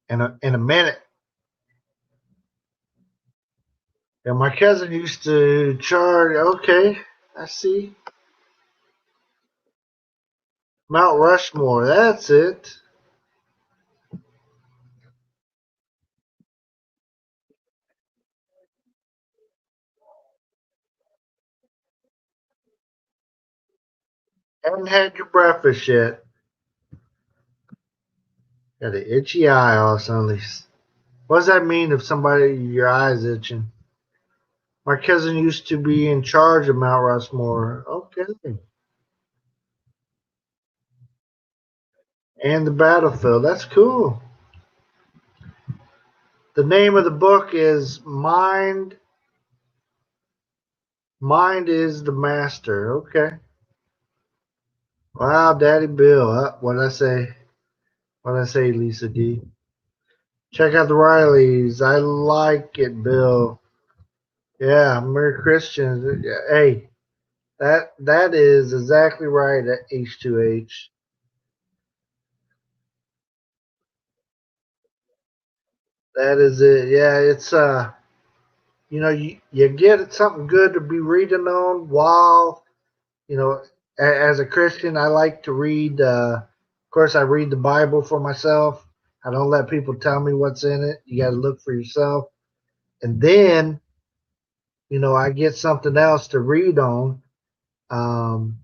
in a minute. And my cousin used to charge. Okay, I see. Mount Rushmore. That's it. Haven't had your breakfast yet. Got an itchy eye all suddenly. What does that mean if your eye's itching? My cousin used to be in charge of Mount Rushmore. Okay. And the battlefield. That's cool. The name of the book is Mind. Mind is the master. Okay. Wow, Daddy Bill. What I say? What I say, Lisa D? Check out the Rileys. I like it, Bill. Yeah, Merry Christians. Hey, that is exactly right at H2H. That is it. Yeah, it's you get something good to be reading on while, as a Christian, I like to read. Of course, I read the Bible for myself. I don't let people tell me what's in it. You got to look for yourself. And then, I get something else to read on. Um,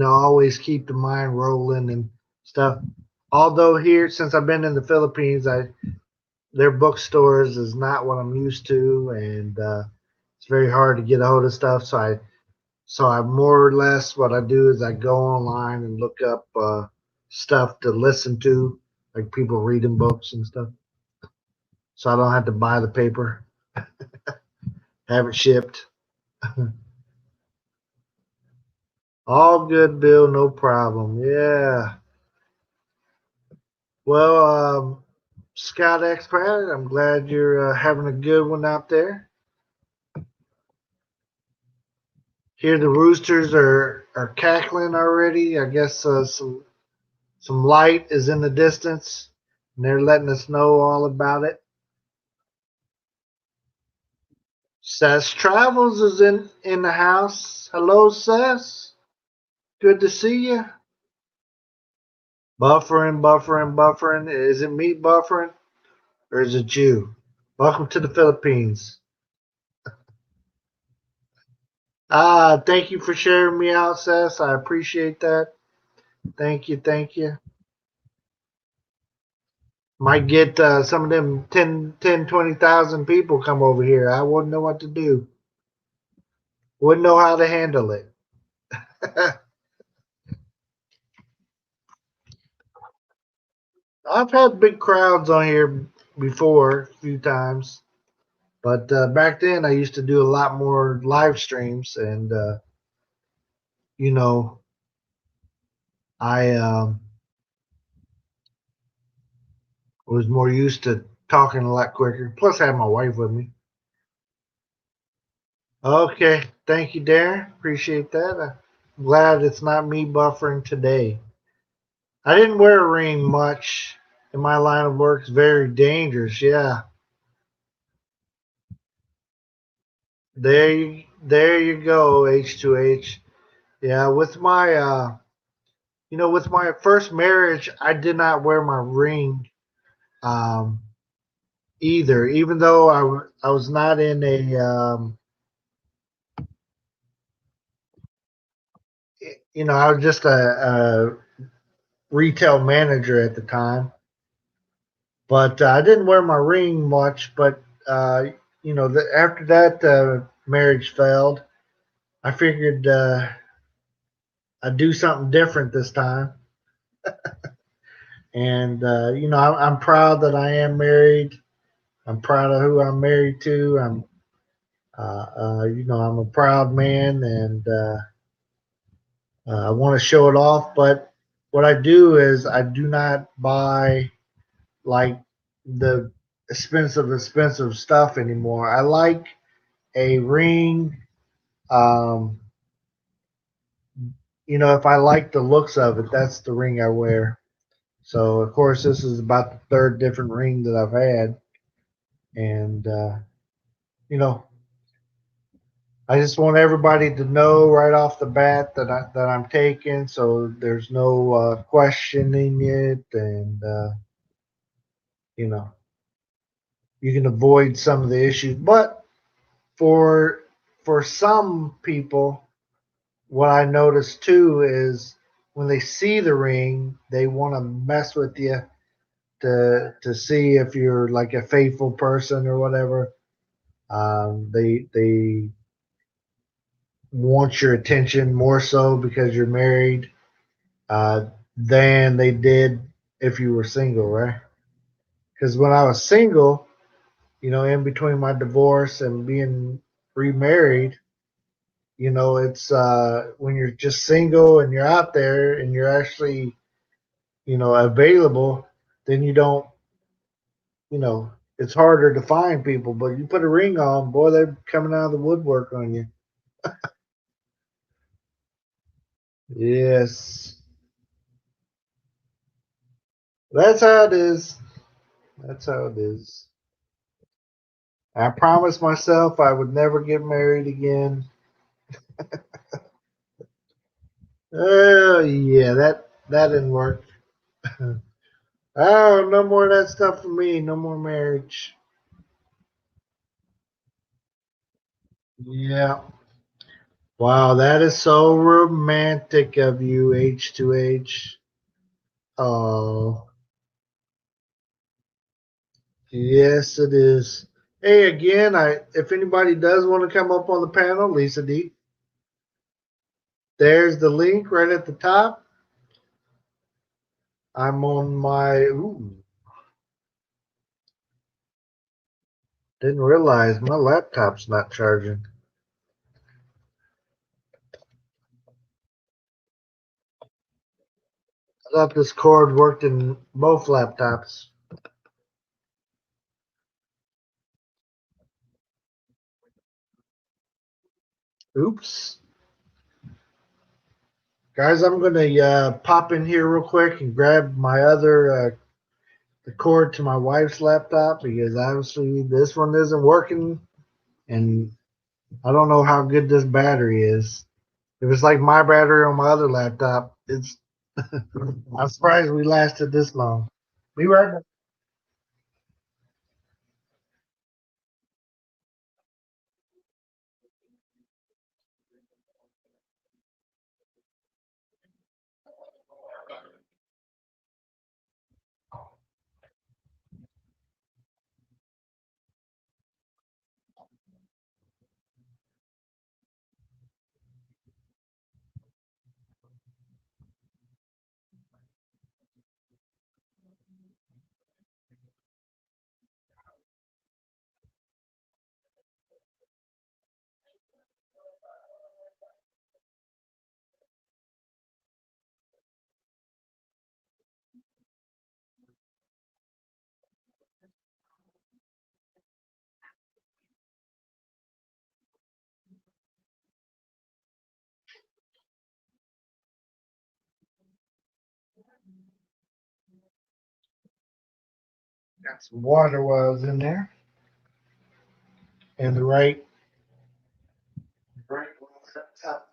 always keep the mind rolling and stuff. Although here, since I've been in the Philippines, their bookstores is not what I'm used to, and it's very hard to get a hold of stuff. So I more or less what I do is I go online and look up stuff to listen to, like people reading books and stuff. So I don't have to buy the paper, have it shipped. All good, Bill, no problem. Yeah. Well, Scott Expat, I'm glad you're having a good one out there. Here the roosters are cackling already. I guess some light is in the distance, and they're letting us know all about it. Sess Travels is in the house. Hello, Sess. Good to see you. Buffering, buffering, buffering. Is it me buffering or is it you? Welcome to the Philippines. Thank you for sharing me out, Sess. I appreciate that. Thank you, thank you. Might get some of them 20,000 people come over here. I wouldn't know what to do. Wouldn't know how to handle it. I've had big crowds on here before a few times, but back then I used to do a lot more live streams, and you know, I was more used to talking a lot quicker. Plus, I had my wife with me. Okay, thank you, Darren. Appreciate that. I'm glad it's not me buffering today. I didn't wear a ring much in my line of work. It's very dangerous. Yeah, there you go. H2H. Yeah, with my first marriage, I did not wear my ring um, either. Even though I was not in a I was just a retail manager at the time, but I didn't wear my ring much. But after that marriage failed, I figured I'd do something different this time. And I'm proud that I am married. I'm proud of who I'm married to. I'm a proud man, and I want to show it off. But what I do is I do not buy like the expensive stuff anymore. I like a ring. Um, if I like the looks of it, that's the ring I wear. So of course, this is about the third different ring that I've had, and you know, I just want everybody to know right off the bat that I'm taking, so there's no questioning it, and you know, you can avoid some of the issues. But for for some people, what I notice too is when they see the ring, they want to mess with you to see if you're like a faithful person or whatever. They want your attention more so because you're married than they did if you were single, right? Because when I was single, in between my divorce and being remarried, it's when you're just single and you're out there and you're actually, available, then you don't, you know, it's harder to find people. But you put a ring on, boy, they're coming out of the woodwork on you. Yes, that's how it is. That's how it is. I promised myself I would never get married again. Oh yeah, that didn't work. Oh, no more of that stuff for me. No more marriage. Yeah. Wow, that is so romantic of you, H2H. Oh, yes, it is. Hey, again, if anybody does want to come up on the panel, Lisa D, there's the link right at the top. I'm on my. Ooh, didn't realize my laptop's not charging. I thought this cord worked in both laptops. Oops. Guys, I'm going to pop in here real quick and grab my other the cord to my wife's laptop because obviously this one isn't working and I don't know how good this battery is. If it's like my battery on my other laptop, it's I'm surprised we lasted this long. Be right back. Got some water while I was in there and the right laptop.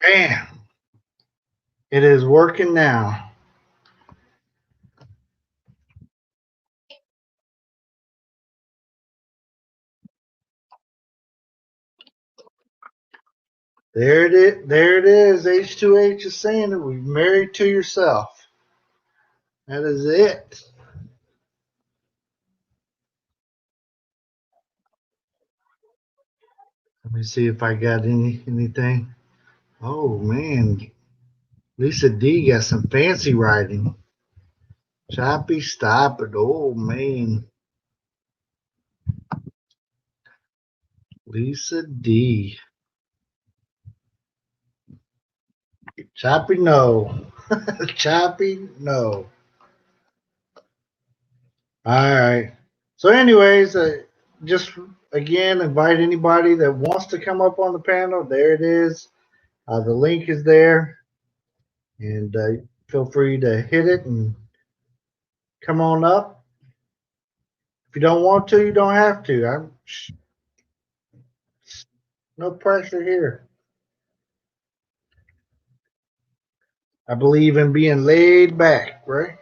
Bam! It is working now. There it is. There it is. H2H is saying it. We're married to yourself. That is it. Let me see if I got anything. Oh man, Lisa D got some fancy writing. Choppy stop it. Oh man, Lisa D. Choppy no. Choppy no. All right. So, anyways, just again invite anybody that wants to come up on the panel. There it is. The link is there, and feel free to hit it and come on up. If you don't want to, you don't have to. I'm no pressure here. I believe in being laid back, right?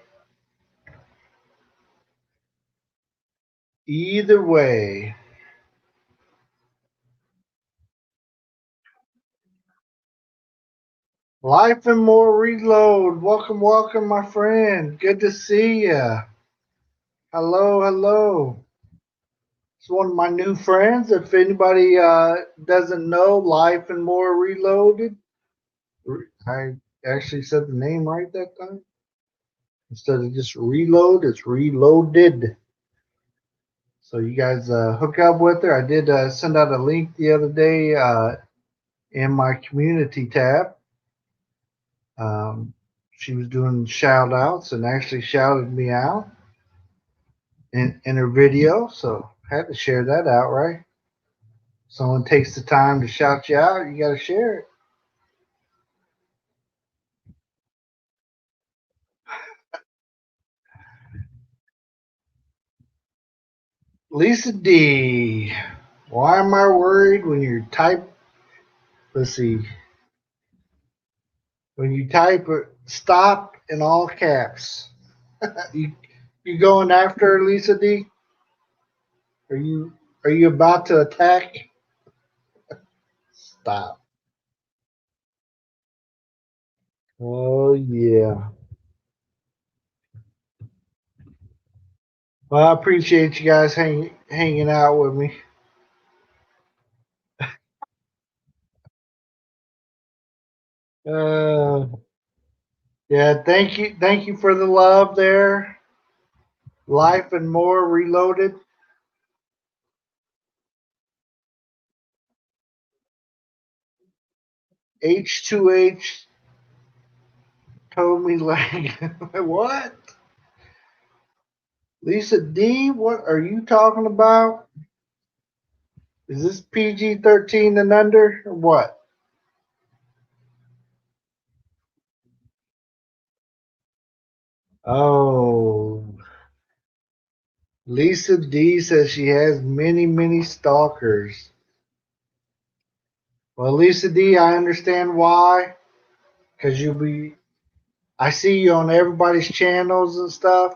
Either way. Life and more reload. Welcome, welcome, my friend. Good to see ya. Hello, hello. It's one of my new friends. If anybody doesn't know, Life and More Reloaded. I actually said the name right that time. Instead of just reload, it's reloaded. So you guys hook up with her. I did send out a link the other day in my community tab. Um, she was doing shout outs and actually shouted me out in her video. So had to share that out, right? Someone takes the time to shout you out, you got to share it. Lisa D. Why am I worried when you type? Let's see. When you type stop in all caps, you you going after her, Lisa D? Are you about to attack? Stop. Oh yeah. Well, I appreciate you guys hanging out with me. Uh, yeah, thank you for the love there. Life and More Reloaded. H2H told me like what? Lisa D, what are you talking about? Is this PG-13 and under or what? Oh, Lisa D says she has many, many stalkers. Well, Lisa D, I understand why. Because I see you on everybody's channels and stuff.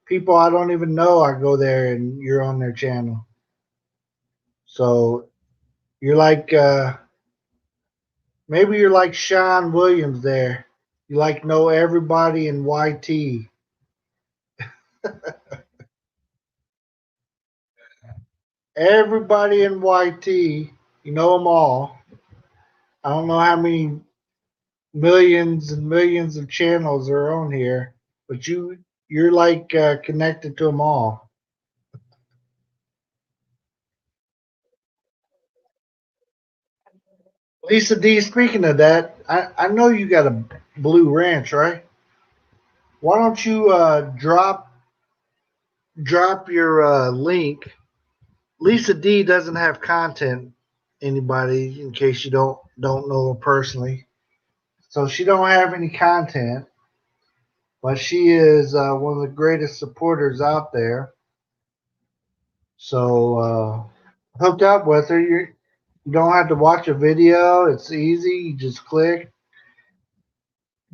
People I don't even know, I go there and you're on their channel. So you're like, maybe you're like Sean Williams there. You like know everybody in YT. Everybody in YT, you know them all. I don't know how many millions and millions of channels are on here, but you're like connected to them all. Lisa D, speaking of that, I know you got a Blue Ranch, right? Why don't you drop your link? Lisa D doesn't have content. Anybody, in case you don't know her personally, so she don't have any content, but she is one of the greatest supporters out there. So hook up with her. You don't have to watch a video. It's easy. You just click,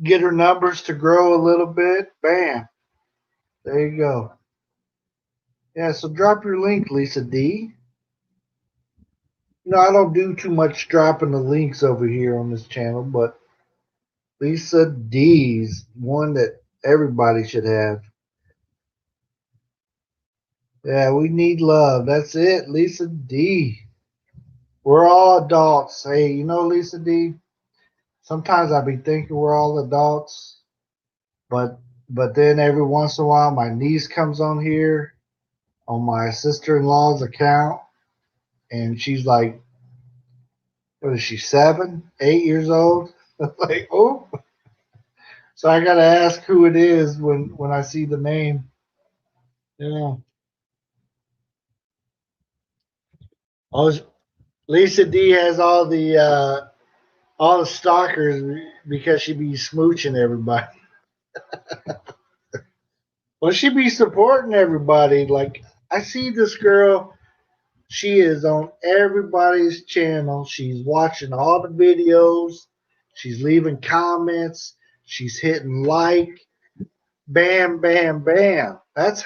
get her numbers to grow a little bit. Bam. There you go. Yeah, so drop your link, Lisa D. I don't do too much dropping the links over here on this channel, but Lisa D's one that everybody should have. Yeah, we need love. That's it, Lisa D. We're all adults. Hey, Lisa D, sometimes I be thinking we're all adults, but then every once in a while my niece comes on here on my sister-in-law's account, and she's like, what is she, 7, 8 years old? Like, oh, so I gotta ask who it is when I see the name. Yeah. Oh, Lisa D has all the stalkers because she be smooching everybody. Well, she be supporting everybody. Like, I see this girl. She is on everybody's channel. She's watching all the videos. She's leaving comments. She's hitting like. Bam, bam, bam. That's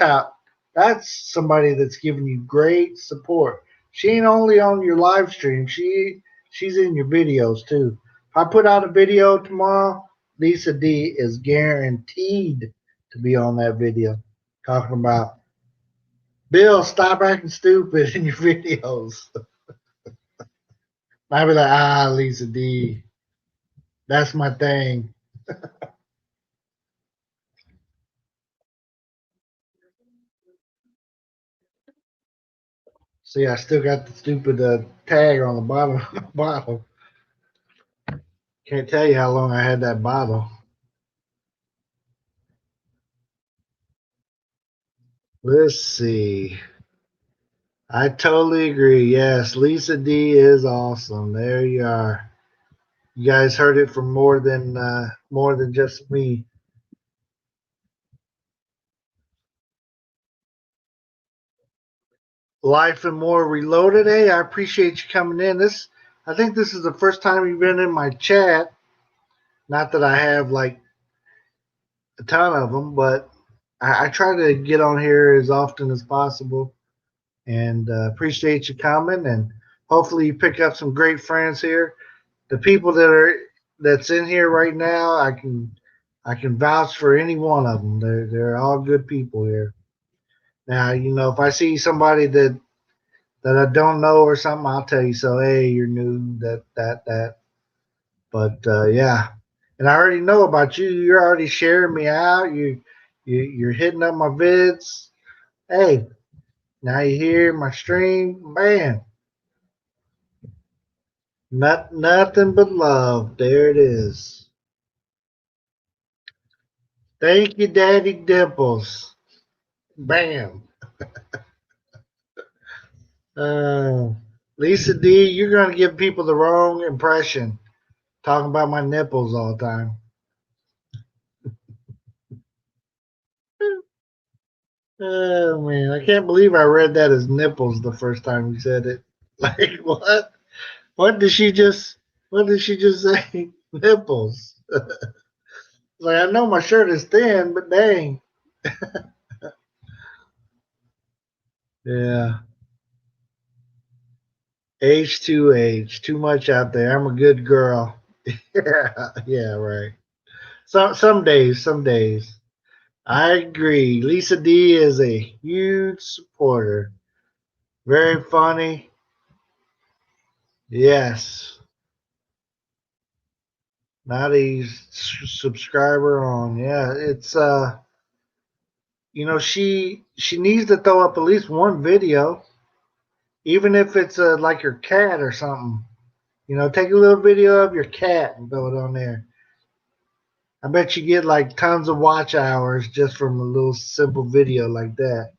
somebody that's giving you great support. She ain't only on your live stream, she's in your videos too. If I put out a video tomorrow, Lisa D is guaranteed to be on that video talking about Bill, stop acting stupid in your videos. I'd be like, Lisa D, that's my thing. See, I still got the stupid tag on the bottom bottle. Can't tell you how long I had that bottle. Let's see. I totally agree. Yes, Lisa D is awesome. There you are. You guys heard it from more than just me. Life and More Reloaded. Hey, I appreciate you coming in. I think this is the first time you've been in my chat. Not that I have like a ton of them, but I try to get on here as often as possible. And appreciate you coming. And hopefully you pick up some great friends here. The people that's in here right now, I can vouch for any one of them. They're all good people here. Now, if I see somebody that I don't know or something, I'll tell you. So, hey, you're new. That. But yeah, and I already know about you. You're already sharing me out. You're hitting up my vids. Hey, now you hear my stream, man. Nothing but love. There it is. Thank you, Daddy Dimples. Bam. Uh, Lisa D, you're going to give people the wrong impression talking about my nipples all the time. Oh, man. I can't believe I read that as nipples the first time you said it. Like, what? What did she just, what did she just say? Nipples. Like, I know my shirt is thin, but dang. Yeah. H2H. Too much out there. I'm a good girl. Yeah, right. Some days, some days. I agree. Lisa D is a huge supporter. Very funny. Yes. Not a subscriber on. Yeah, it's she needs to throw up at least one video, even if it's like your cat or something. Take a little video of your cat and throw it on there. I bet you get like tons of watch hours just from a little simple video like that.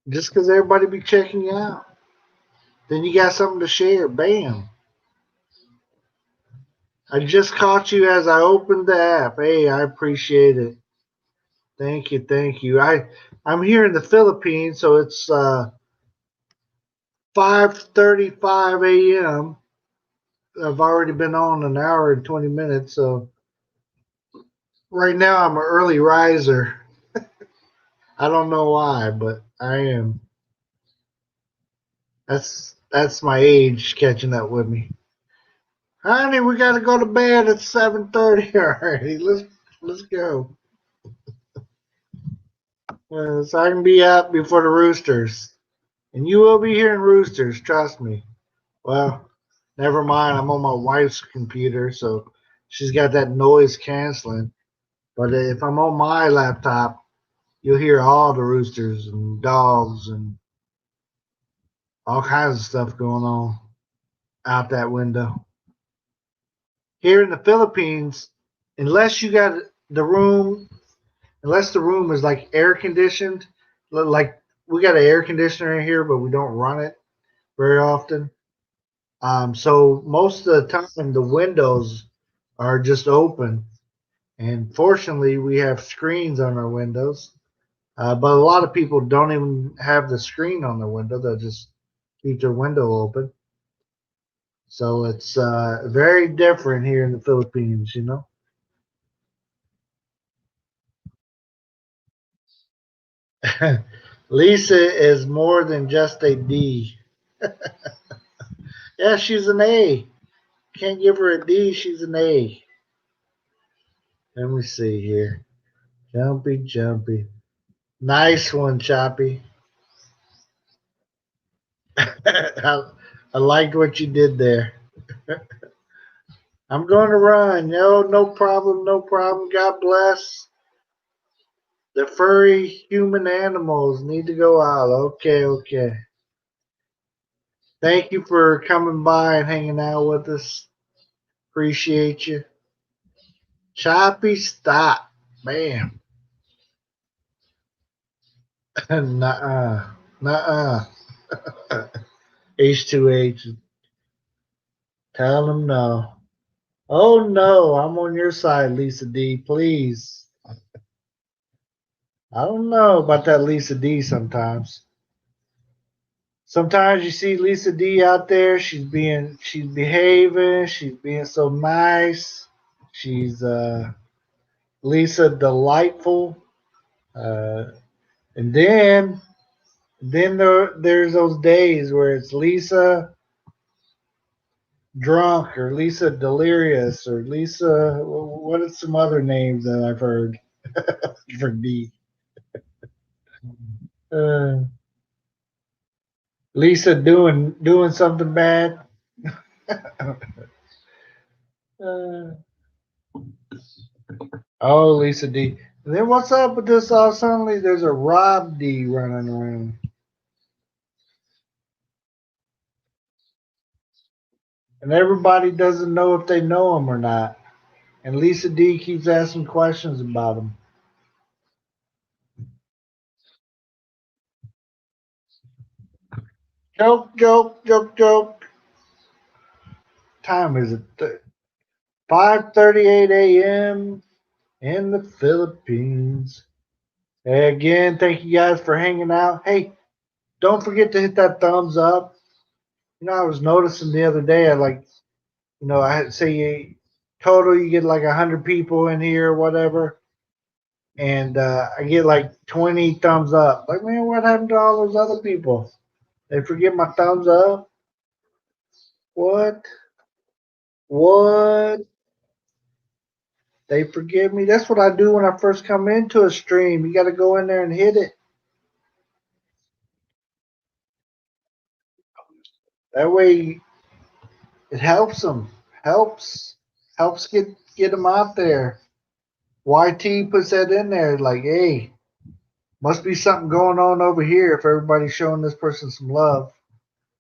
Just because everybody be checking you out. Then you got something to share. Bam. I just caught you as I opened the app. Hey, I appreciate it. Thank you, thank you. I'm here in the Philippines, so it's 5:35 a.m. I've already been on an hour and 20 minutes, so right now I'm an early riser. I don't know why, but I am. That's my age catching up with me. Honey, we gotta go to bed at 7:30 already. Let's go. So I can be up before the roosters. And you will be hearing roosters, trust me. Well, Never mind, I'm on my wife's computer, so she's got that noise canceling. But if I'm on my laptop, you'll hear all the roosters and dogs and all kinds of stuff going on out that window. Here in the Philippines, unless you got the room, unless the room is like air conditioned, like we got an air conditioner in here, but we don't run it very often. So most of the time, the windows are just open, and fortunately, we have screens on our windows. But a lot of people don't even have the screen on their window; they'll just keep their window open. So it's very different here in the Philippines, you know. Lisa is more than just a D. Yeah, she's an A. Can't give her a D. She's an A. Let me see here. Jumpy, jumpy. Nice one, Choppy. I liked what you did there. I'm going to run. No, no problem, no problem. God bless. The furry human animals need to go out. Okay, okay. Thank you for coming by and hanging out with us. Appreciate you. Choppy, stop. Bam. Nuh-uh. Nuh-uh. H2H. Tell him no. Oh, no. I'm on your side, Lisa D. Please. I don't know about that Lisa D sometimes. Sometimes you see Lisa D out there, she's behaving, she's being so nice. She's Lisa delightful. Uh, and there's those days where it's Lisa drunk or Lisa delirious or Lisa what are some other names that I've heard for D? Uh, Lisa doing something bad. Uh, oh, Lisa D. And then what's up with this? All suddenly there's a Rob D running around, and everybody doesn't know if they know him or not. And Lisa D keeps asking questions about him. Joke, joke, joke, joke. Time is it? 5:38 a.m. in the Philippines. Hey, again, thank you guys for hanging out. Hey, don't forget to hit that thumbs up. You know, I was noticing the other day, I had say total you get like 100 people in here or whatever, and I get like 20 thumbs up. Like, man, what happened to all those other people? They forget my thumbs up? What? What? They forgive me? That's what I do when I first come into a stream. You got to go in there and hit it. That way, it helps them. Helps get them out there. YT puts that in there, like, hey, must be something going on over here if everybody's showing this person some love.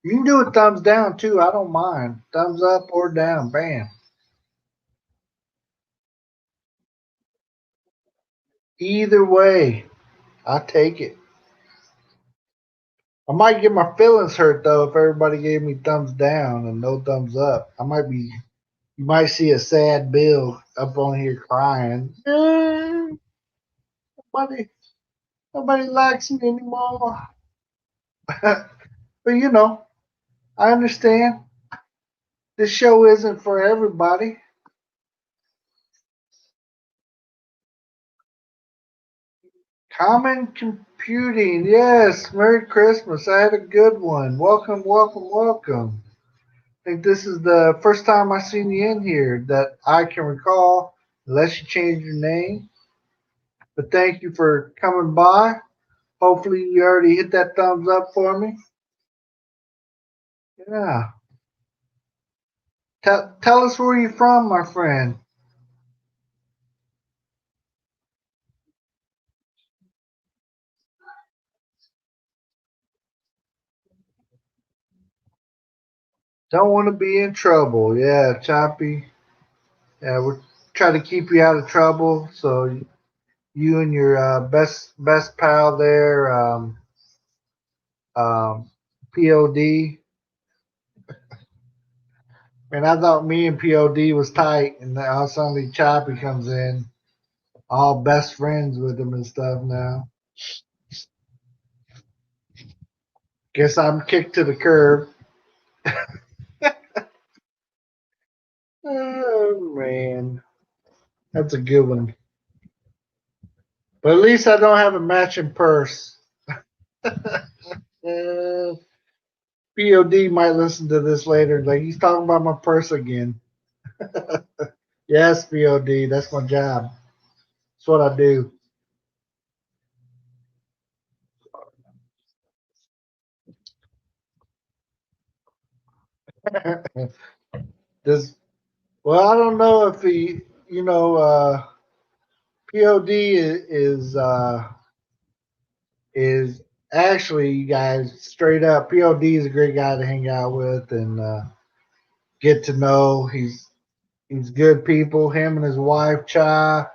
You can do a thumbs down too. I don't mind. Thumbs up or down. Bam. Either way, I take it. I might get my feelings hurt though if everybody gave me thumbs down and no thumbs up. You might see a sad Bill up on here crying. Nobody, nobody likes me anymore. But I understand. This show isn't for everybody. Common computing. Yes. Merry Christmas. I had a good one. Welcome, welcome, welcome. I think this is the first time I've seen you in here that I can recall, unless you changed your name. But thank you for coming by. Hopefully, you already hit that thumbs up for me. Yeah. Tell us where you're from, my friend. Don't want to be in trouble. Yeah, Choppy. Yeah, we're trying to keep you out of trouble. So you and your best pal there, um, POD. And I thought me and POD was tight, and now suddenly Choppy comes in, all best friends with him and stuff now. Guess I'm kicked to the curb. Oh man, that's a good one. But at least I don't have a matching purse. Uh, POD might listen to this later. Like he's talking about my purse again. Yes, POD, that's my job. That's what I do. This well, I don't know if he, POD is actually, you guys, straight up. POD is a great guy to hang out with and get to know. He's good people. Him and his wife Cha.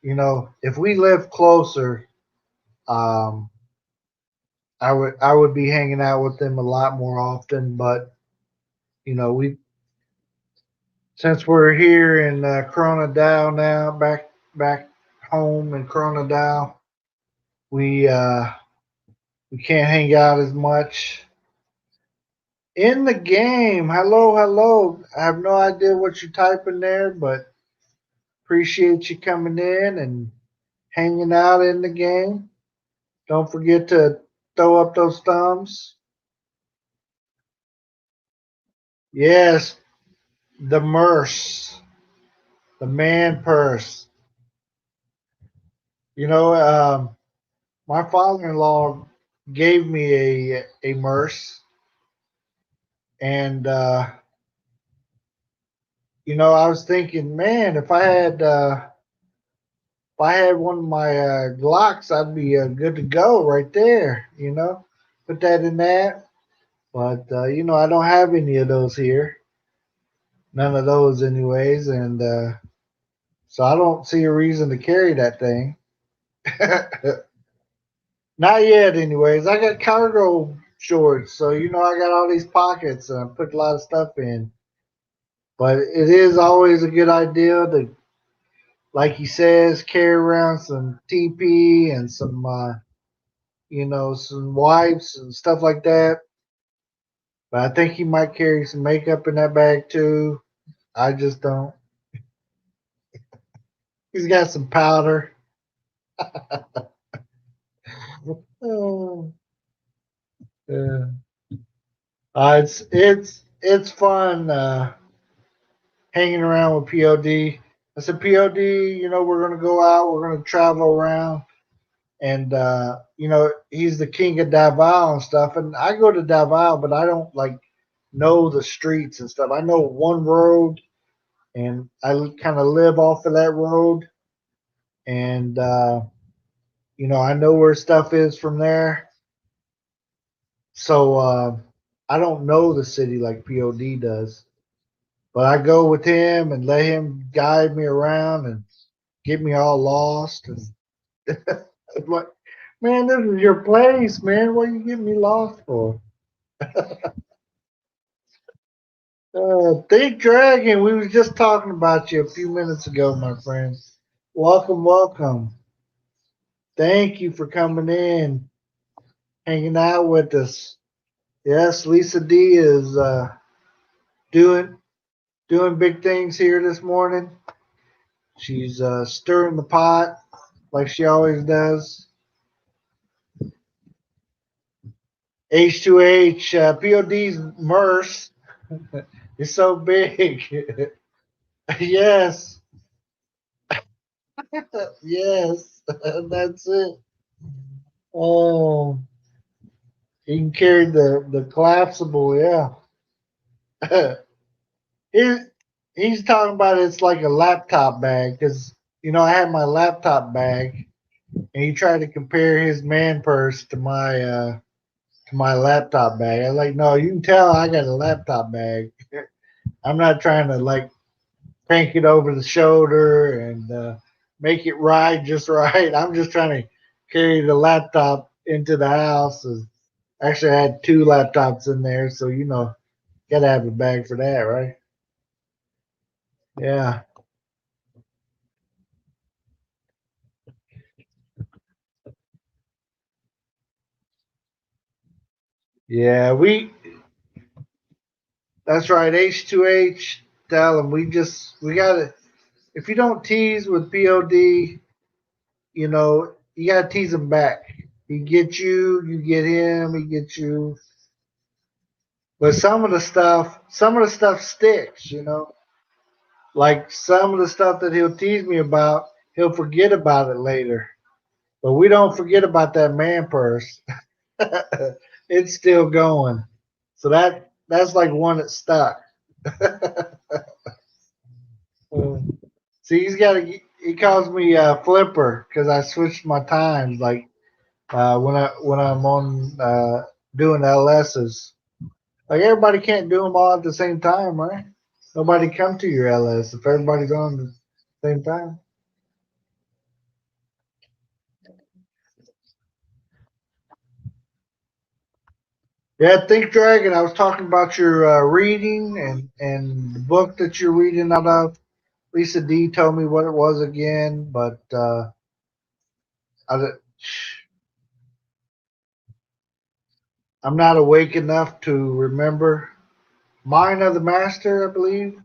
If we lived closer, um, I would be hanging out with them a lot more often. But we since we're here in Koronadal now, back home in Koronadal, we we can't hang out as much. In the game, hello, hello. I have no idea what you're typing there, but appreciate you coming in and hanging out in the game. Don't forget to throw up those thumbs. Yes, the Merce, the man purse. You know, my father-in-law gave me a Merce, and I was thinking, man, if I had one of my Glocks, I'd be good to go right there. Put that in that. But I don't have any of those here. None of those, anyways, and so I don't see a reason to carry that thing. Not yet, anyways. I got cargo shorts, so I got all these pockets and I put a lot of stuff in. But it is always a good idea to, like he says, carry around some TP and some wipes and stuff like that. But I think he might carry some makeup in that bag too. I just don't. He's got some powder. Oh, yeah. It's fun hanging around with POD. I said, POD, we're gonna go out. We're gonna travel around, and he's the king of Davao and stuff. And I go to Davao, but I don't like know the streets and stuff. I know one road, and I kind of live off of that road, and I know where stuff is from there. So I don't know the city like POD does, but I go with him and let him guide me around and get me all lost. And I'm like, man, this is your place, man. What are you getting me lost for? Think Dragon, we was just talking about you a few minutes ago, my friend. Welcome, welcome. Thank you for coming in, hanging out with us. Yes, Lisa D is doing doing big things here this morning. She's stirring the pot like she always does. H2H, POD's Merce is so big. Yes, yes, that's it. Oh, he can carry the collapsible, yeah. he, he's talking about it's like a laptop bag because I had my laptop bag, and he tried to compare his man purse to my laptop bag. I was like, no, you can tell I got a laptop bag. I'm not trying to like crank it over the shoulder and make it ride just right. I'm just trying to carry the laptop into the house. Actually, I had two laptops in there, so gotta have a bag for that, right? Yeah, yeah. That's right. H2H. Tell them we gotta. If you don't tease with POD, you gotta tease him back. He gets you, you get him, he gets you. But some of the stuff sticks. Like some of the stuff that he'll tease me about, he'll forget about it later. But we don't forget about that man purse. It's still going. So that's like one that stuck. See, he calls me Flipper because I switched my times. Like when I'm on doing LSs, like everybody can't do them all at the same time, right? Nobody come to your LS if everybody's on at the same time. Yeah, Think Dragon. I was talking about your reading and the book that you're reading out of. Lisa D told me what it was again, but I, I'm not awake enough to remember. Mind of the Master, I believe.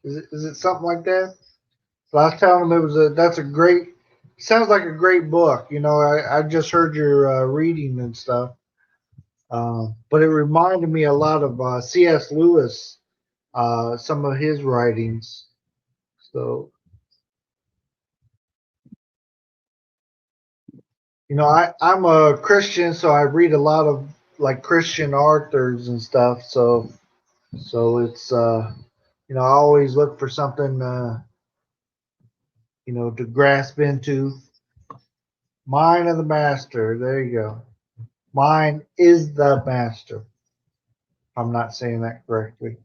Is it something like that? So I was telling him that's a great. Sounds like a great book. I just heard your reading and stuff, but it reminded me a lot of C.S. Lewis, some of his writings. So I'm a Christian, so I read a lot of like Christian authors and stuff. So it's I always look for something to grasp into. Mind of the master. There you go. Mine is the master. I'm not saying that correctly.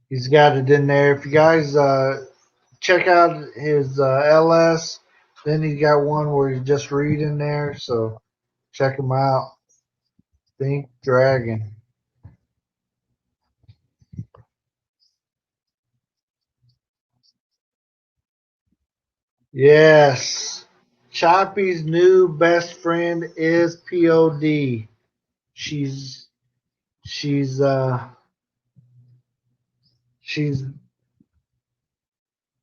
He's got it in there. If you guys check out his LS, then he's got one where he's just reading there. So check him out. Think Dragon. Yes. Choppy's new best friend is POD. She's she's uh she's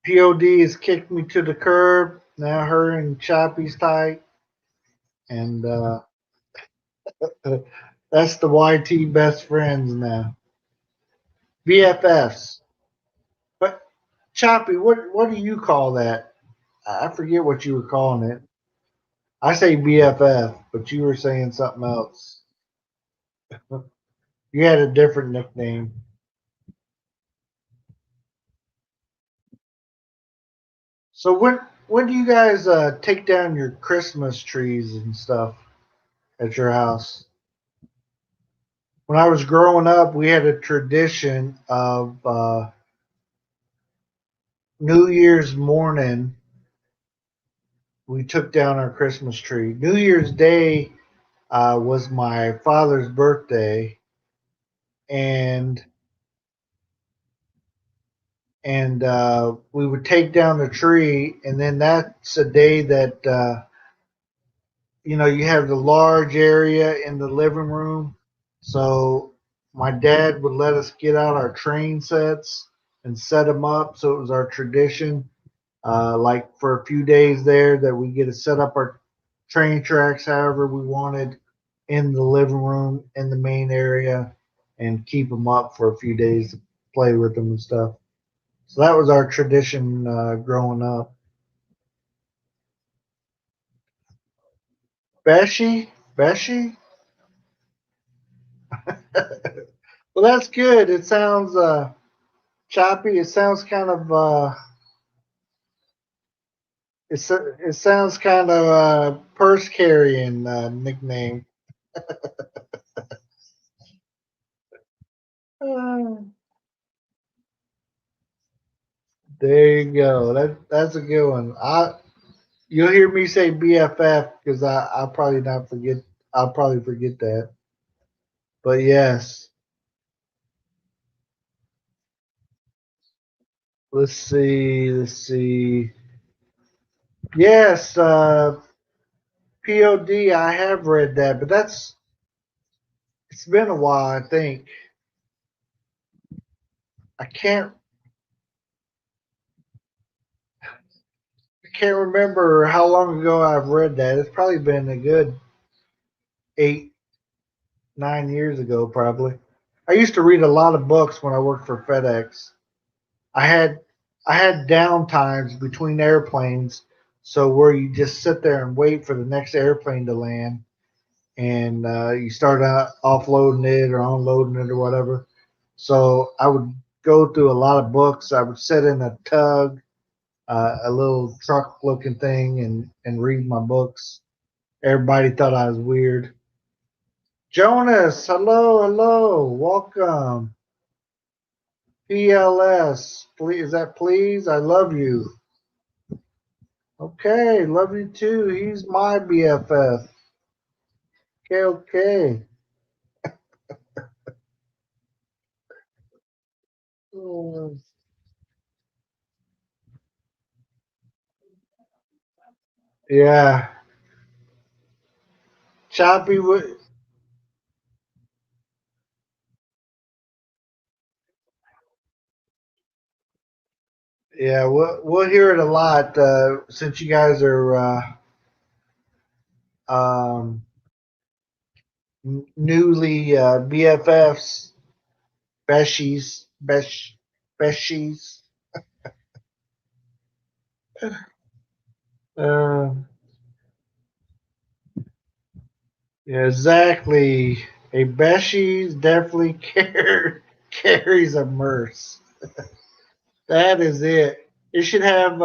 POD has kicked me to the curb. Now her and Choppy's tight, and that's the YT best friends now. BFFs. But Choppy, what do you call that? I forget what you were calling it. I say BFF, but you were saying something else. You had a different nickname. So when do you guys take down your Christmas trees and stuff at your house? When I was growing up, we had a tradition of New Year's morning. We took down our Christmas tree. New Year's Day was my father's birthday, and we would take down the tree, and then that's a day that you have the large area in the living room. So my dad would let us get out our train sets and set them up. So it was our tradition, like for a few days there, that we get to set up our train tracks however we wanted in the living room in the main area and keep them up for a few days to play with them and stuff. So that was our tradition growing up. Beshi, Beshi. Well, that's good. It sounds choppy. It sounds kind of it sounds kind of purse carrying nickname. Uh, there you go. That's a good one. You'll hear me say BFF because I'll probably not forget. I'll probably forget that. But yes, let's see. Let's see. Yes, POD. I have read that, but it's been a while. I think I can't remember how long ago I've read that. It's probably been a good 8, 9 years ago, probably. I used to read a lot of books when I worked for FedEx. I had I had down times between airplanes, so where you just sit there and wait for the next airplane to land, and you start out offloading it or unloading it or whatever. So I would go through a lot of books. I would sit in a tug, a little truck looking thing, and read my books. Everybody thought I was weird. Jonas, hello, hello, welcome. PLS, please, is that please? I love you. Okay, love you too. He's my BFF. Okay, okay. Mm, yeah, Choppy. Yeah, we'll hear it a lot since you guys are um, newly BFFs, beshies, beshies. Uh, yeah, exactly. A beshies definitely carries a merce. That is it. It should have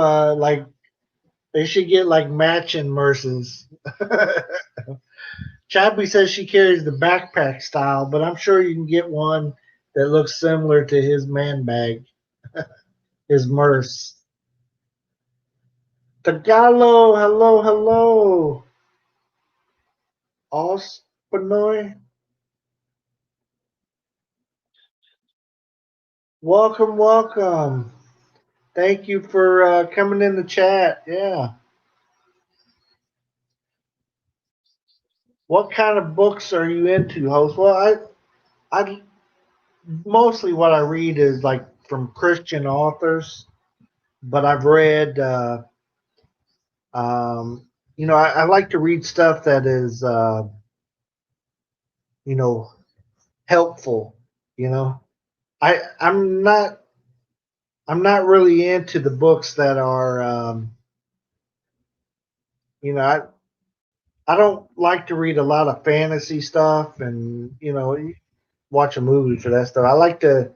they should get like matching merces. Chappie says she carries the backpack style, but I'm sure you can get one that looks similar to his man bag, his merce. Tagalog, hello, hello. Ospanoy, welcome, welcome. Thank you for coming in the chat. Yeah. What kind of books are you into, host? Well, I mostly what I read is like from Christian authors, but I've read, um, I like to read stuff that is, you know, helpful. You know, I'm not really into the books that are, you know, I don't like to read a lot of fantasy stuff and watch a movie for that stuff. I like to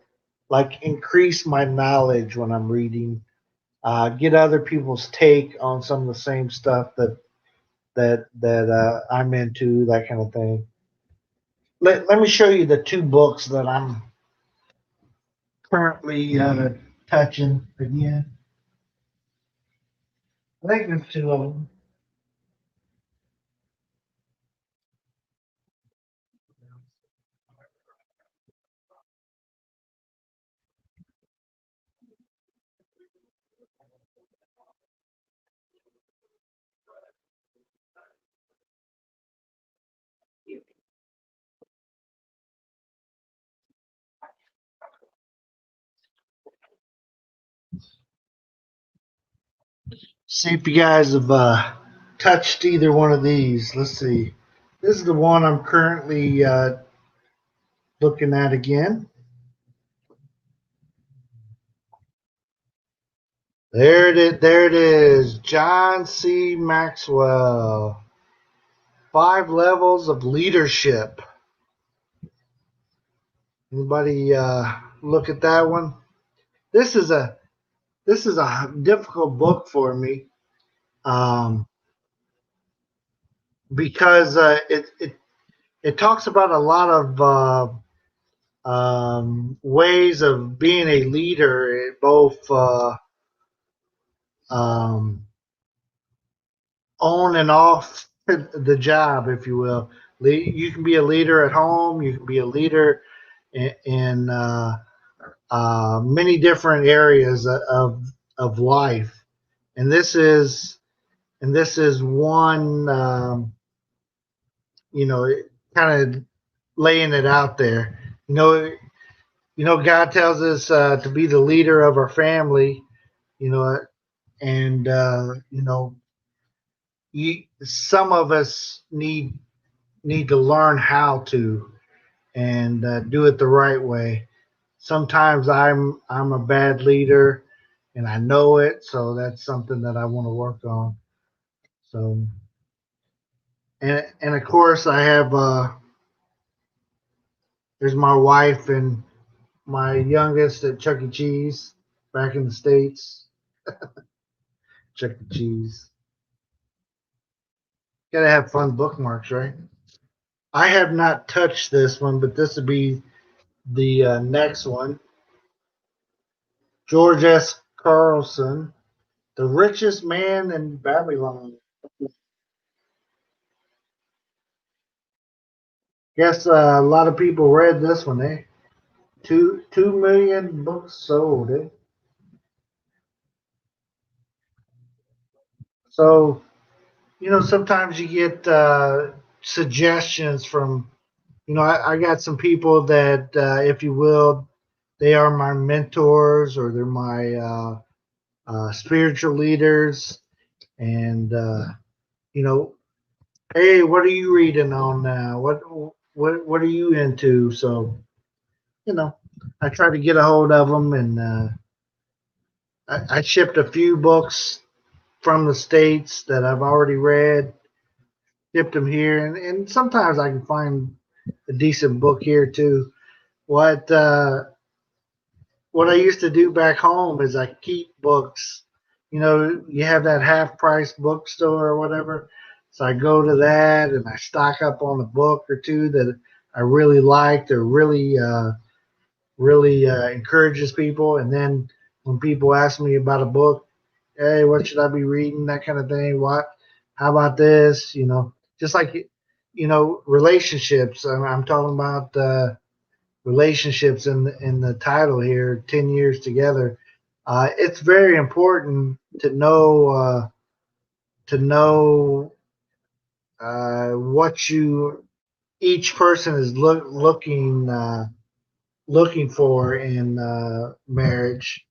like increase my knowledge when I'm reading, get other people's take on some of the same stuff that I'm into, that kind of thing. Let me show you the two books that I'm currently touching again. I think there's two of them. See if you guys have touched either one of these. Let's see. This is the one I'm currently looking at again. There it is. There it is. John C. Maxwell. 5 levels of leadership. Anybody look at that one? This is a difficult book for me, um, because it talks about a lot of ways of being a leader, both um, on and off the job, if you will. You can be a leader at home. You can be a leader in many different areas of life, and this is one. Kind of laying it out there. You know, God tells us to be the leader of our family. You know, and some of us need to learn how to and do it the right way. Sometimes I'm a bad leader, and I know it, so that's something that I want to work on. So, and of course, I have there's my wife and my youngest at Chuck E. Cheese back in the States. Chuck E. Cheese. Gotta have fun bookmarks, right? I have not touched this one, but this would be the next one. George S. Carlson, The Richest Man in Babylon. Guess a lot of people read this one, eh? 2 million books sold, eh? So, sometimes you get suggestions from, I got some people that, if you will, they are my mentors or they're my spiritual leaders. And, you know, hey, what are you reading on now? What are you into? So, you know, I try to get a hold of them, and I shipped a few books from the States that I've already read, shipped them here, and sometimes I can find a decent book here too. What uh, what I used to do back home is I keep books. You have that half price bookstore or whatever. So I go to that and I stock up on a book or two that I really liked or really encourages people. And then when people ask me about a book, hey, what should I be reading? That kind of thing. How about this? Just like, relationships. I'm talking about relationships in the title here, 10 years together. It's very important to know what each person is looking for in marriage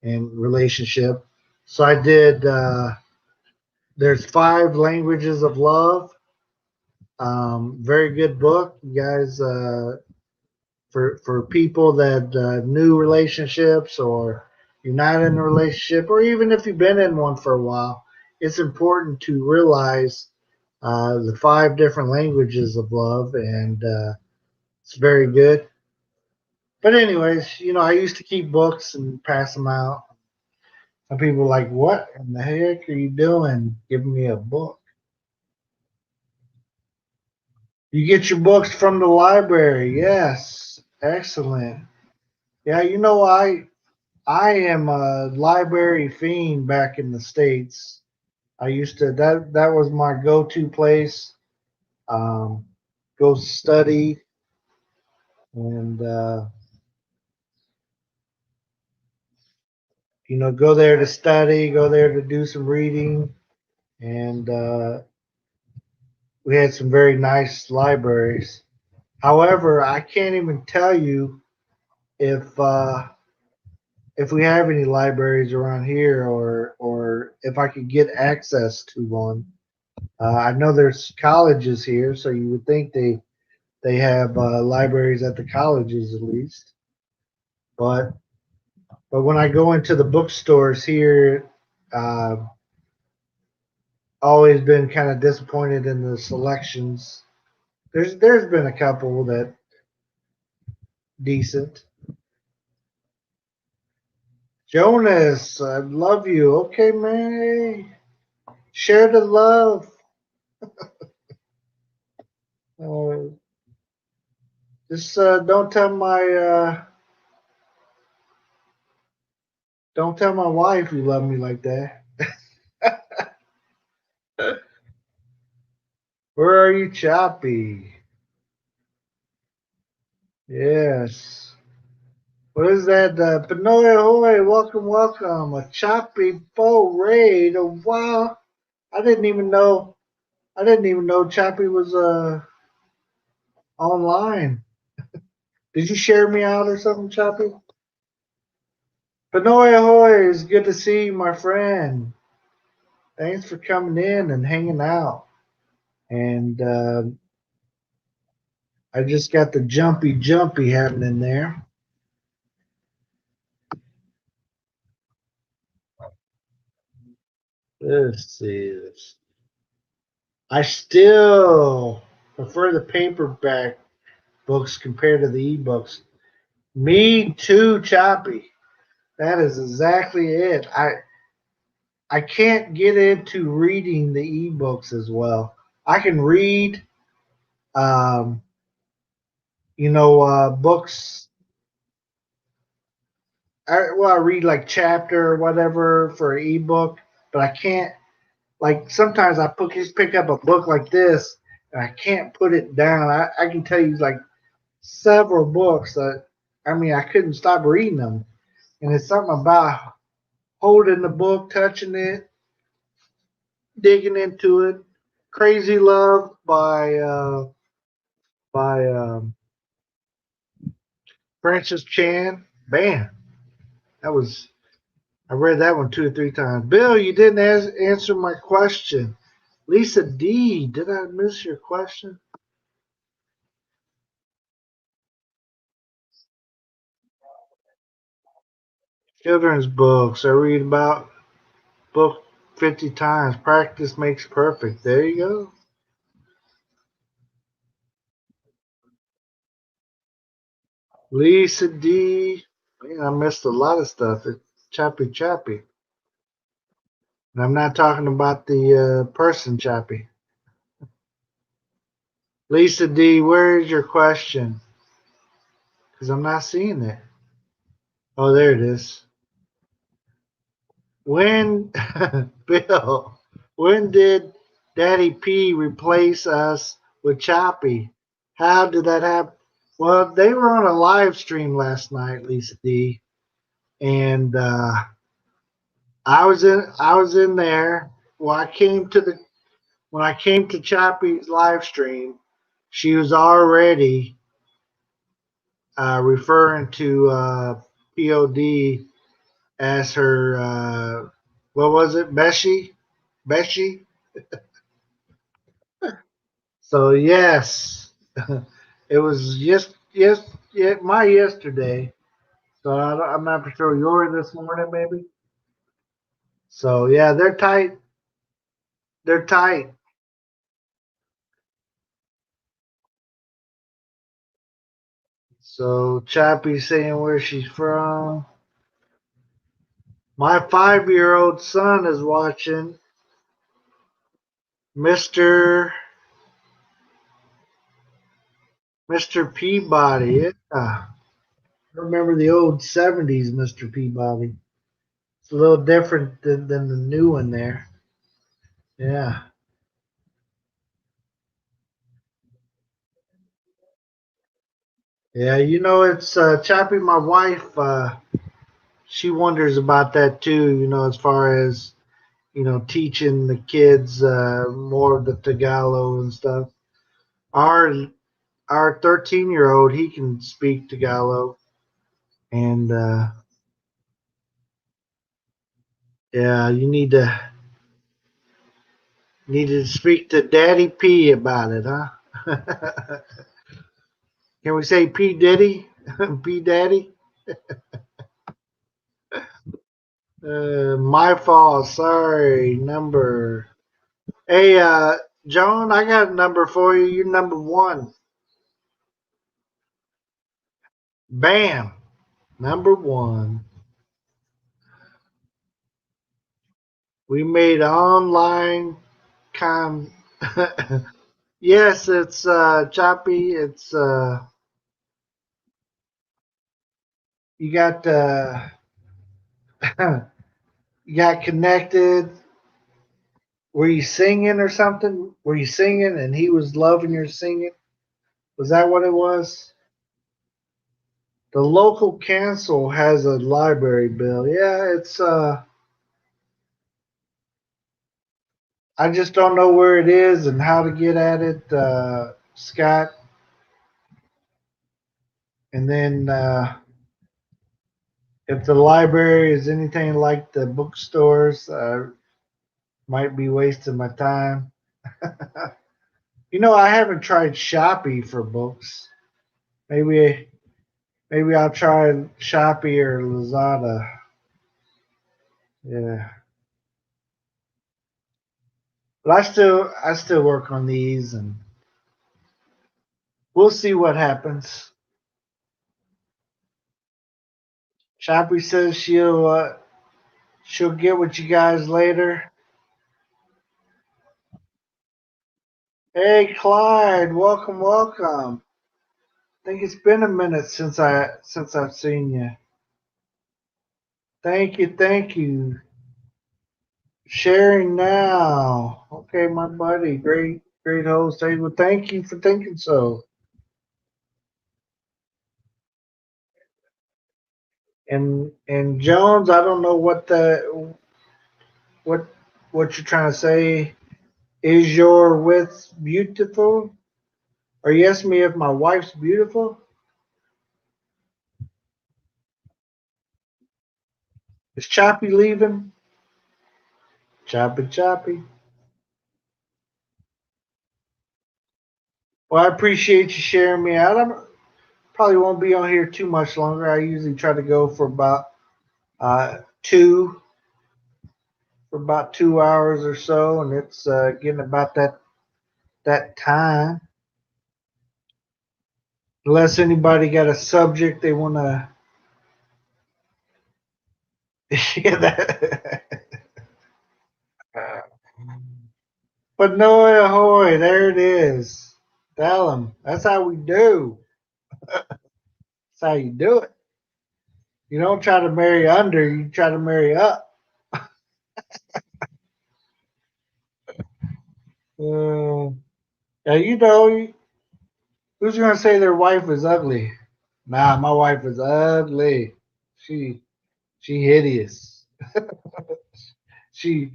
and relationship. So I did. There's five languages of love. Very good book, you guys. For people that new relationships or you're not in a relationship, or even if you've been in one for a while, it's important to realize the five different languages of love, and it's very good. But anyways, I used to keep books and pass them out. Some people are like, "What in the heck are you doing? Giving me a book?" You get your books from the library. Yes, excellent. Yeah, I am a library fiend back in the States. I used to that was my go-to place. Um, Go study and go there to study, go there to do some reading, and we had some very nice libraries. However, I can't even tell you if uh, if we have any libraries around here, or if I could get access to one. I know there's colleges here, so you would think they have libraries at the colleges at least. But when I go into the bookstores here, uh, always been kind of disappointed in the selections. There's been a couple that decent. Jonas, I love you. Okay, man. Share the love. Uh, just don't tell my wife you love me like that. Where are you, Choppy? Yes. What is that? Pinoy Ahoy, welcome, welcome. A Choppy full raid. Oh, wow. I didn't even know. I didn't even know Choppy was online. Did you share me out or something, Choppy? Pinoy Ahoy, it's good to see you, my friend. Thanks for coming in and hanging out. And I just got the jumpy happening there. Let's see this. I still prefer the paperback books compared to the ebooks. Me too, Choppy. That is exactly it. I can't get into reading the ebooks as well. I can read, um, books. I read like chapter or whatever for an ebook, but I can't. Like sometimes just pick up a book like this and I can't put it down. I can tell you like several books that I couldn't stop reading them, and it's something about holding the book, touching it, digging into it. Crazy Love by Francis Chan. Man, that was I read that one 2 or 3 times. Bill, you didn't answer my question. Lisa D, did I miss your question? Children's books. I read about book 50 times. Practice makes perfect. There you go. Lisa D. Man, I missed a lot of stuff. It's Chappy. And I'm not talking about the person Chappy. Lisa D, where is your question? Because I'm not seeing it. Oh, there it is. When, Bill, when did Daddy P replace us with Choppy? How did that happen? Well, they were on a live stream last night, Lisa D, and I was in there. Well, when I came to Choppy's live stream, she was already referring to POD as her what was it, Beshi? So yes, it was my yesterday. So I'm not for sure you're this morning, maybe. So yeah, they're tight. They're tight. So Chappie saying where she's from. My 5-year-old son is watching Mr. Mr. Peabody. Yeah. I remember the old 70s Mr. Peabody. It's a little different than the new one there. Yeah. Yeah, it's Chappie, my wife, she wonders about that too, as far as, teaching the kids more of the Tagalog and stuff. Our our 13-year-old, he can speak Tagalog, and yeah, you need to speak to Daddy P about it, huh? Can we say P Diddy, P Daddy? My fault. Sorry. Number. Hey, Joan, I got a number for you. You're number one. Bam. Number one. We made online con. Yes, it's choppy. It's you got you got connected. Were you singing or something? Were you singing and he was loving your singing? Was that what it was? The local council has a library bill. Yeah, it's I just don't know where it is and how to get at it, Scott. And then if the library is anything like the bookstores, might be wasting my time. I haven't tried Shopee for books. Maybe maybe I'll try Shopee or Lazada. Yeah, but I still work on these, and we'll see what happens. Shopee says she'll get with you guys later. Hey Clyde, welcome, welcome. I think it's been a minute since I've seen you. Thank you, thank you. Sharing now. Okay, my buddy, great host. Hey, well, thank you for thinking so. And Jones, I don't know what what you're trying to say. Is your width beautiful? Or you asked me if my wife's beautiful? Is Choppy leaving? Choppy, choppy. Well, I appreciate you sharing me out. I probably won't be on here too much longer. I usually try to go for about uh, two for about 2 hours or so, and it's getting about that time. Unless anybody got a subject they want to, yeah, but no, ahoy, there it is. Tell them that's how we do. That's how you do it. You don't try to marry under, you try to marry up. Uh, yeah, who's gonna say their wife is ugly? Nah, my wife is ugly. She she hideous. She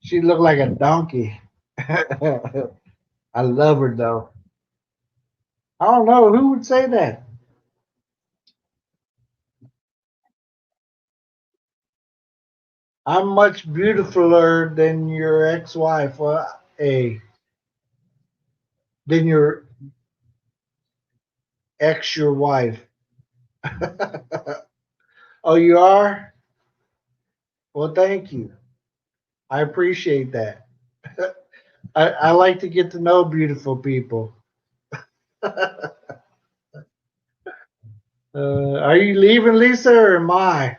she looked like a donkey. I love her though. I don't know who would say that. I'm much beautifuler than your ex-wife. Hey, than your your wife. Oh, you are? Well, thank you. I appreciate that. I like to get to know beautiful people. Are you leaving, Lisa, or am I?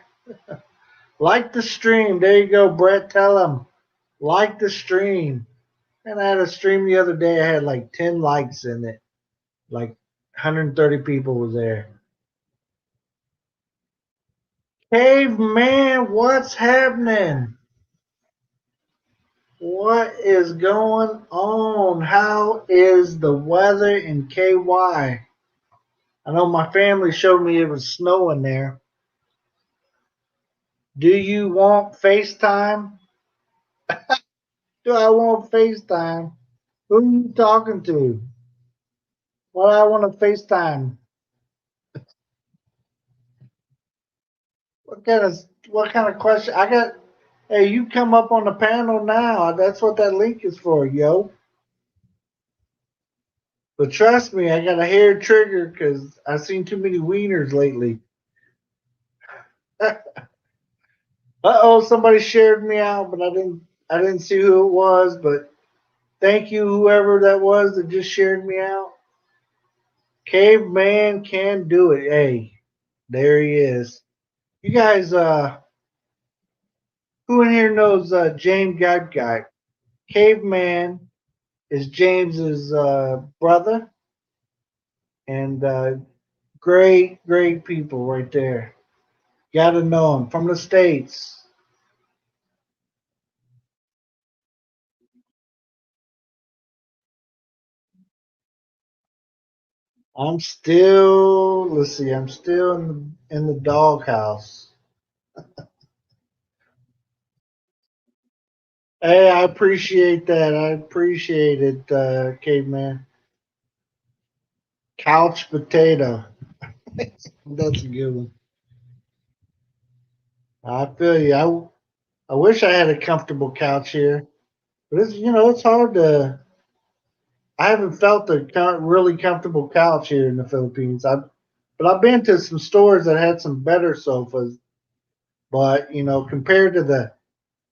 Like the stream. There you go, Brett. Tell them. Like the stream. And I had a stream the other day. I had like 10 likes in it. Like 130 people was there. Caveman, what's happening? What is going on? How is the weather in KY? I know my family showed me it was snowing there. Do you want FaceTime? Do I want FaceTime? Who are you talking to? What I want to FaceTime? What kind of question? I got. Hey, you come up on the panel now. That's what that link is for, yo. But trust me, I got a hair trigger because I've seen too many wieners lately. Uh-oh, somebody shared me out, but I didn't see who it was, but thank you whoever that was that just shared me out. Caveman can do it. Hey. There he is. You guys, who in here knows James Guy? Caveman is James's brother, and great people right there. Gotta know him from the States. Let's see, I'm still in the doghouse. Hey, I appreciate that. I appreciate it, caveman. Couch potato. That's a good one. I feel you. I wish I had a comfortable couch here, but it's hard to. I haven't felt a really comfortable couch here in the Philippines. But I've been to some stores that had some better sofas. But compared to the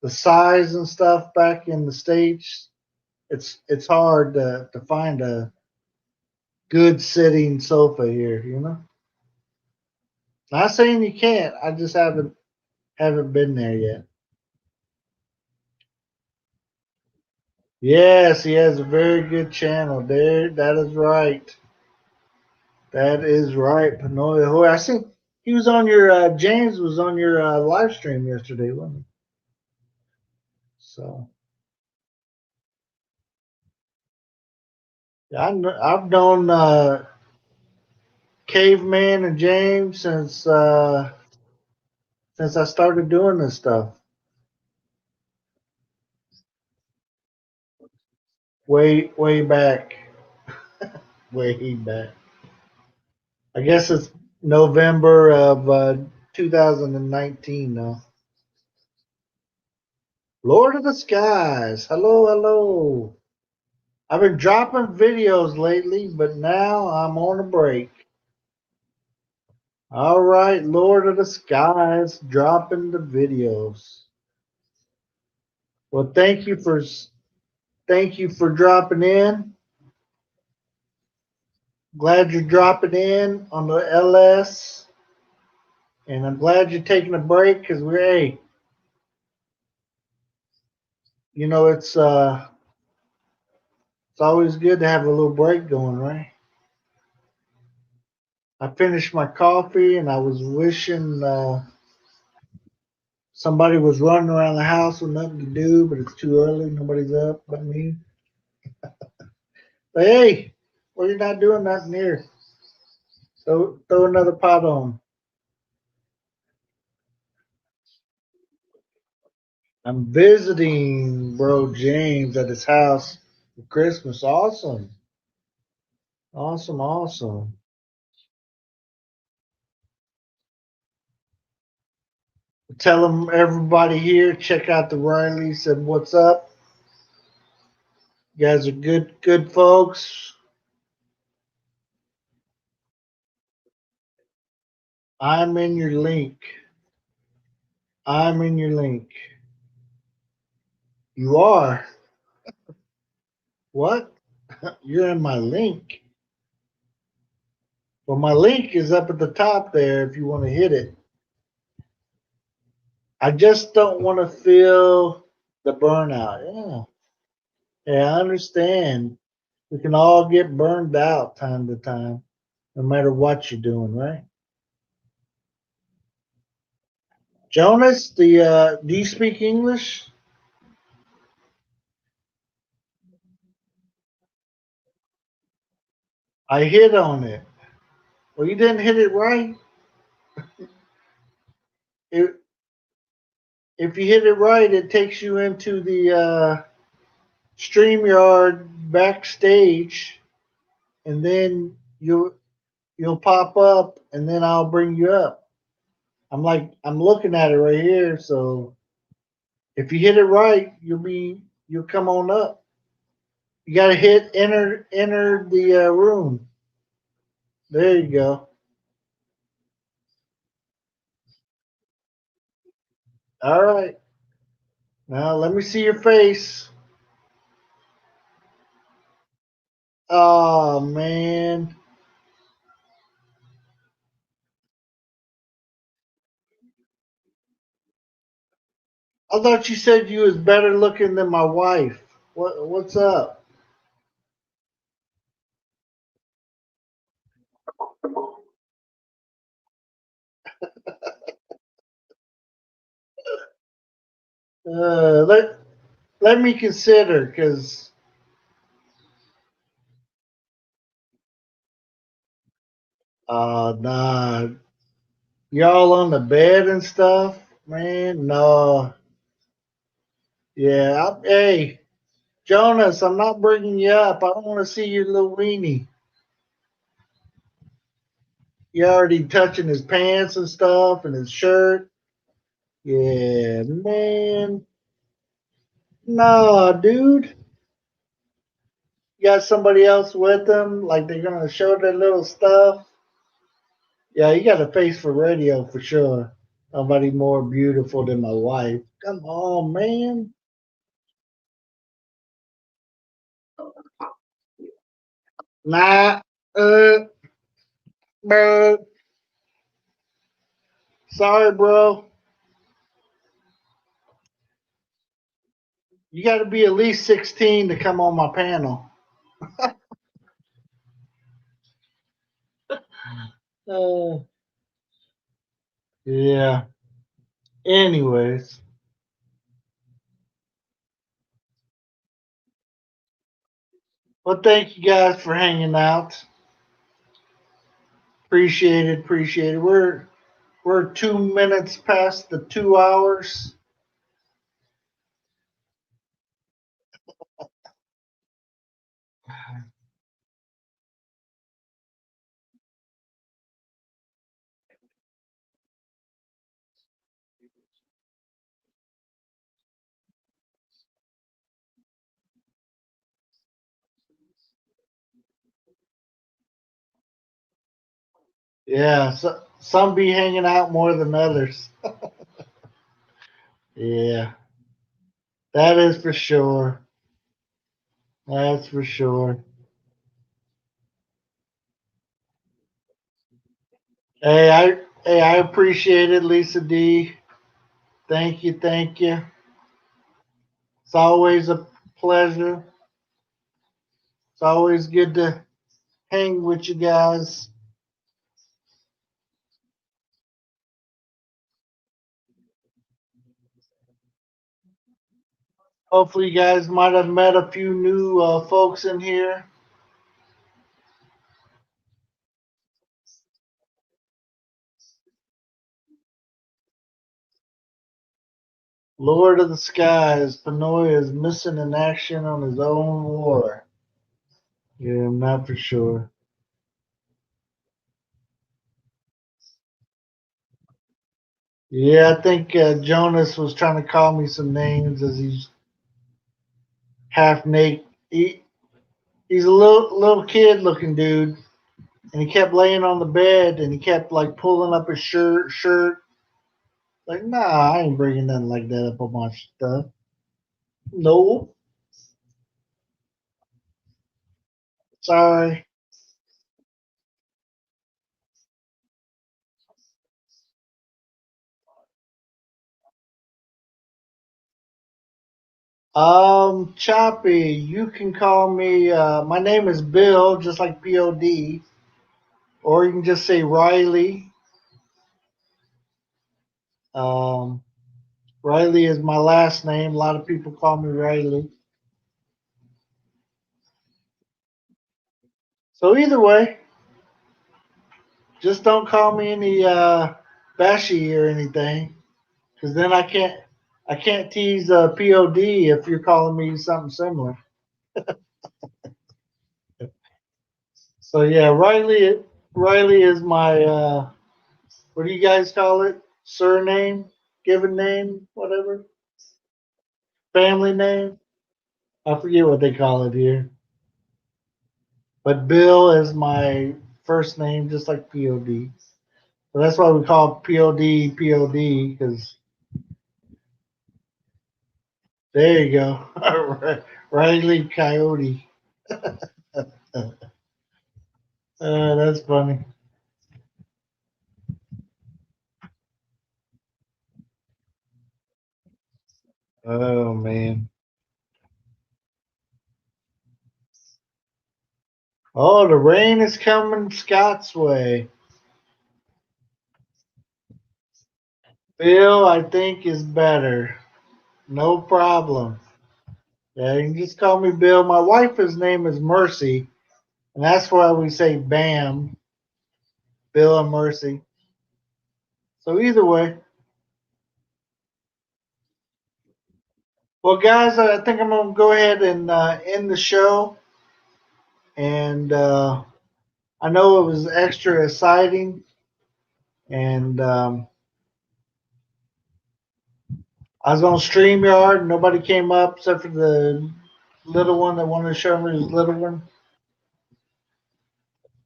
size and stuff back in the States, it's hard to find a good sitting sofa here. Not saying you can't. I just haven't been there yet. Yes, he has a very good channel there. That is right. That is right. Panoy Ahoy. I think he was on your James was on your live stream yesterday, wasn't he? So yeah, I've known Caveman and James since I started doing this stuff way back, way back. I guess it's November of 2019 now. Lord of the Skies. Hello, hello. I've been dropping videos lately, but now I'm on a break. All right, Lord of the Skies, dropping the videos. Well, thank you for dropping in. Glad you're dropping in on the LS, and I'm glad you're taking a break because it's always good to have a little break going, right? I finished my coffee and I was wishing somebody was running around the house with nothing to do, but it's too early. Nobody's up but me. But hey, well, you're not doing nothing here. Throw another pot on. I'm visiting bro James at his house for Christmas. Awesome. Awesome, awesome. Tell them everybody here, check out the Rileys, said what's up. You guys are good folks. I'm in your link. I'm in your link. You are? What? You're in my link. Well, my link is up at the top there if you want to hit it. I just don't want to feel the burnout. Yeah. Yeah, I understand. We can all get burned out time to time, no matter what you're doing, right? Jonas, do you speak English? I hit on it. Well, you didn't hit it right. If if you hit it right, it takes you into the StreamYard backstage, and then you'll pop up, and then I'll bring you up. I'm looking at it right here, so if you hit it right, you'll come on up. You gotta hit enter the room. There you go. All right. Now let me see your face. Oh man. I thought you said you was better looking than my wife. What's up? Let me consider, cause nah, y'all on the bed and stuff, man. No, yeah. Hey, Jonas, I'm not bringing you up. I don't want to see your little weenie. You already touching his pants and stuff and his shirt. Yeah, man. Nah, dude. You got somebody else with them? Like they're gonna show their little stuff? Yeah, you got a face for radio for sure. Nobody more beautiful than my wife. Come on, man. Nah, uh, bro. Sorry, bro. You got to be at least 16 to come on my panel. Uh, yeah. Anyways, well, thank you guys for hanging out. Appreciate it. Appreciate it. We're 2 minutes past the 2 hours. Yeah, so, some be hanging out more than others. Yeah, that is for sure. That's for sure. Hey, I appreciate it, Lisa D. Thank you, thank you. It's always a pleasure. It's always good to hang with you guys. Hopefully, you guys might have met a few new folks in here. Lord of the Skies, Panoy is missing in action on his own war. Yeah, not for sure. Yeah, I think Jonas was trying to call me some names as he's half naked. He's a little kid looking dude, and he kept laying on the bed, and he kept like pulling up his shirt. Like, nah, I ain't bringing nothing like that up on my stuff. No, sorry. Choppy, you can call me. My name is Bill, just like POD, or you can just say Riley. Um, Riley is my last name. A lot of people call me Riley. So either way, just don't call me any Bashy or anything, because then I can't tease POD if you're calling me something similar. So yeah, Riley is my what do you guys call it? Surname, given name, whatever, family name. I forget what they call it here. But Bill is my first name, just like POD. So that's why we call POD POD, because there you go. Riley Coyote. That's funny. Oh man. Oh, the rain is coming Scott's way. Bill, I think, is better. No problem. Yeah, you can just call me Bill. My wife's name is Mercy, and that's why we say Bam, Bill and Mercy. So either way. Well, guys, I think I'm going to go ahead and end the show. And I know it was extra exciting. And I was on StreamYard. Nobody came up except for the little one that wanted to show me his little one.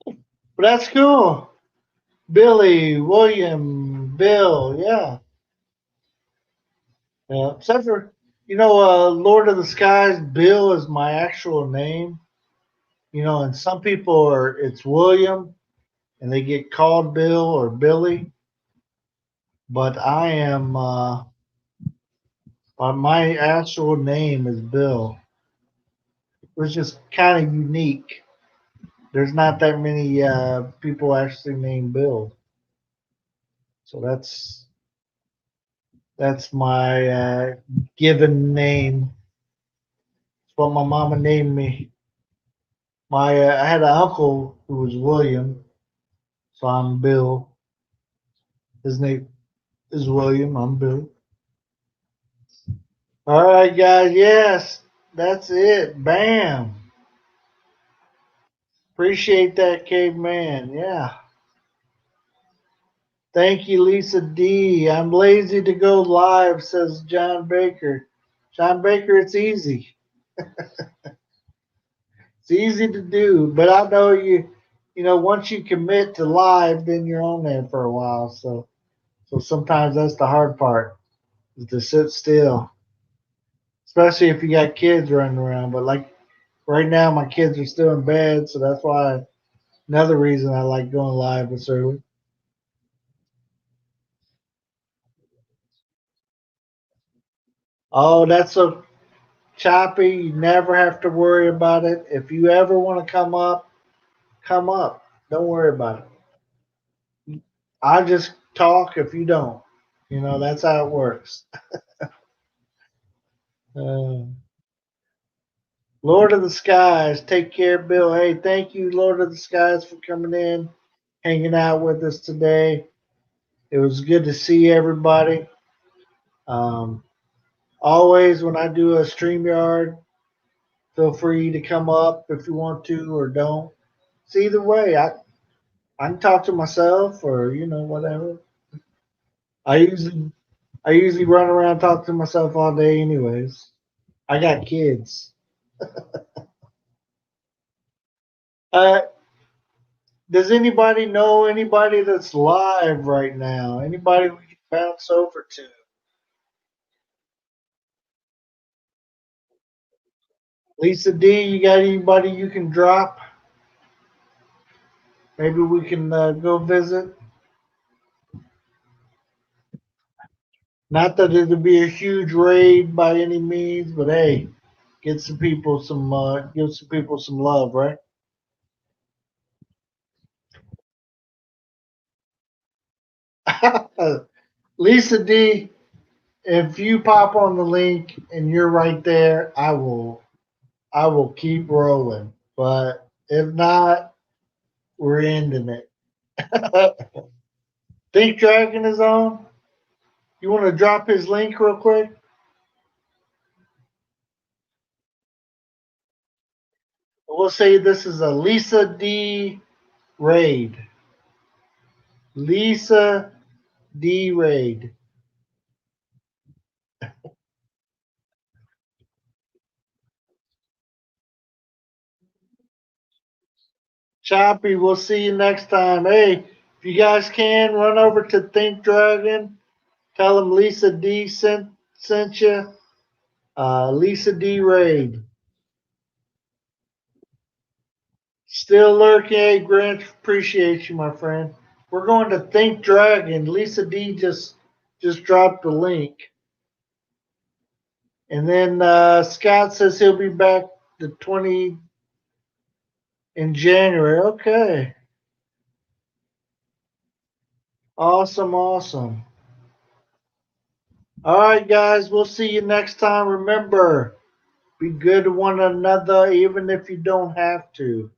But that's cool. Billy, William, Bill, yeah. Yeah. Except for, Lord of the Skies, Bill is my actual name. And some people it's William and they get called Bill or Billy. But my actual name is Bill. It was just kind of unique. There's not that many people actually named Bill. So that's my given name. It's what my mama named me. I had an uncle who was William, so I'm Bill. His name is William. I'm Bill. All right, guys. Yes, that's it. Bam. Appreciate that, caveman. Yeah. Thank you, Lisa D. I'm lazy to go live, says John Baker. John Baker, it's easy. It's easy to do, but I know once you commit to live, then you're on there for a while. So sometimes that's the hard part, is to sit still, especially if you got kids running around. But like right now, my kids are still in bed, so that's why another reason I like going live this early. Oh, that's so choppy. You never have to worry about it. If you ever want to come up, come up. Don't worry about it. I just talk if you don't. That's how it works. Uh, Lord of the Skies, take care, Bill. Hey, thank you, Lord of the Skies, for coming in, hanging out with us today. It was good to see everybody. Um, Always, when I do a StreamYard, feel free to come up if you want to or don't. It's either way. I can talk to myself or whatever. I usually I usually run around talk to myself all day, anyways. I got kids. Uh, does anybody know anybody that's live right now? Anybody we can bounce over to? Lisa D, you got anybody you can drop? Maybe we can go visit. Not that it'll be a huge raid by any means, but hey, give some people some love, right? Lisa D, if you pop on the link and you're right there, I will keep rolling. But if not, we're ending it. Think Dragon is on. You want to drop his link real quick? We'll say this is a Lisa D raid. Lisa D raid. Choppy, we'll see you next time. Hey, if you guys can, run over to Think Dragon. Tell him Lisa D sent you. Lisa D raid. Still lurking. Hey, Grinch, appreciate you, my friend. We're going to Think Dragon. Lisa D just dropped the link. And then Scott says he'll be back the 20 in January. Okay. Awesome, awesome. All right, guys, we'll see you next time. Remember, be good to one another, even if you don't have to.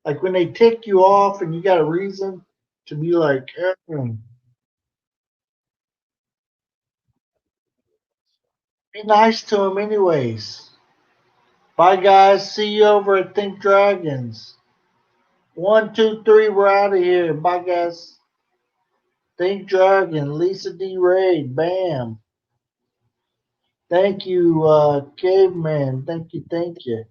Like when they tick you off and you got a reason to be like, be nice to them anyways. Bye, guys. See you over at Think Dragons. 1, 2, 3, we're out of here. Bye, guys. Think Dragon, Lisa D. Raid, bam. Thank you, Caveman. Thank you, thank you.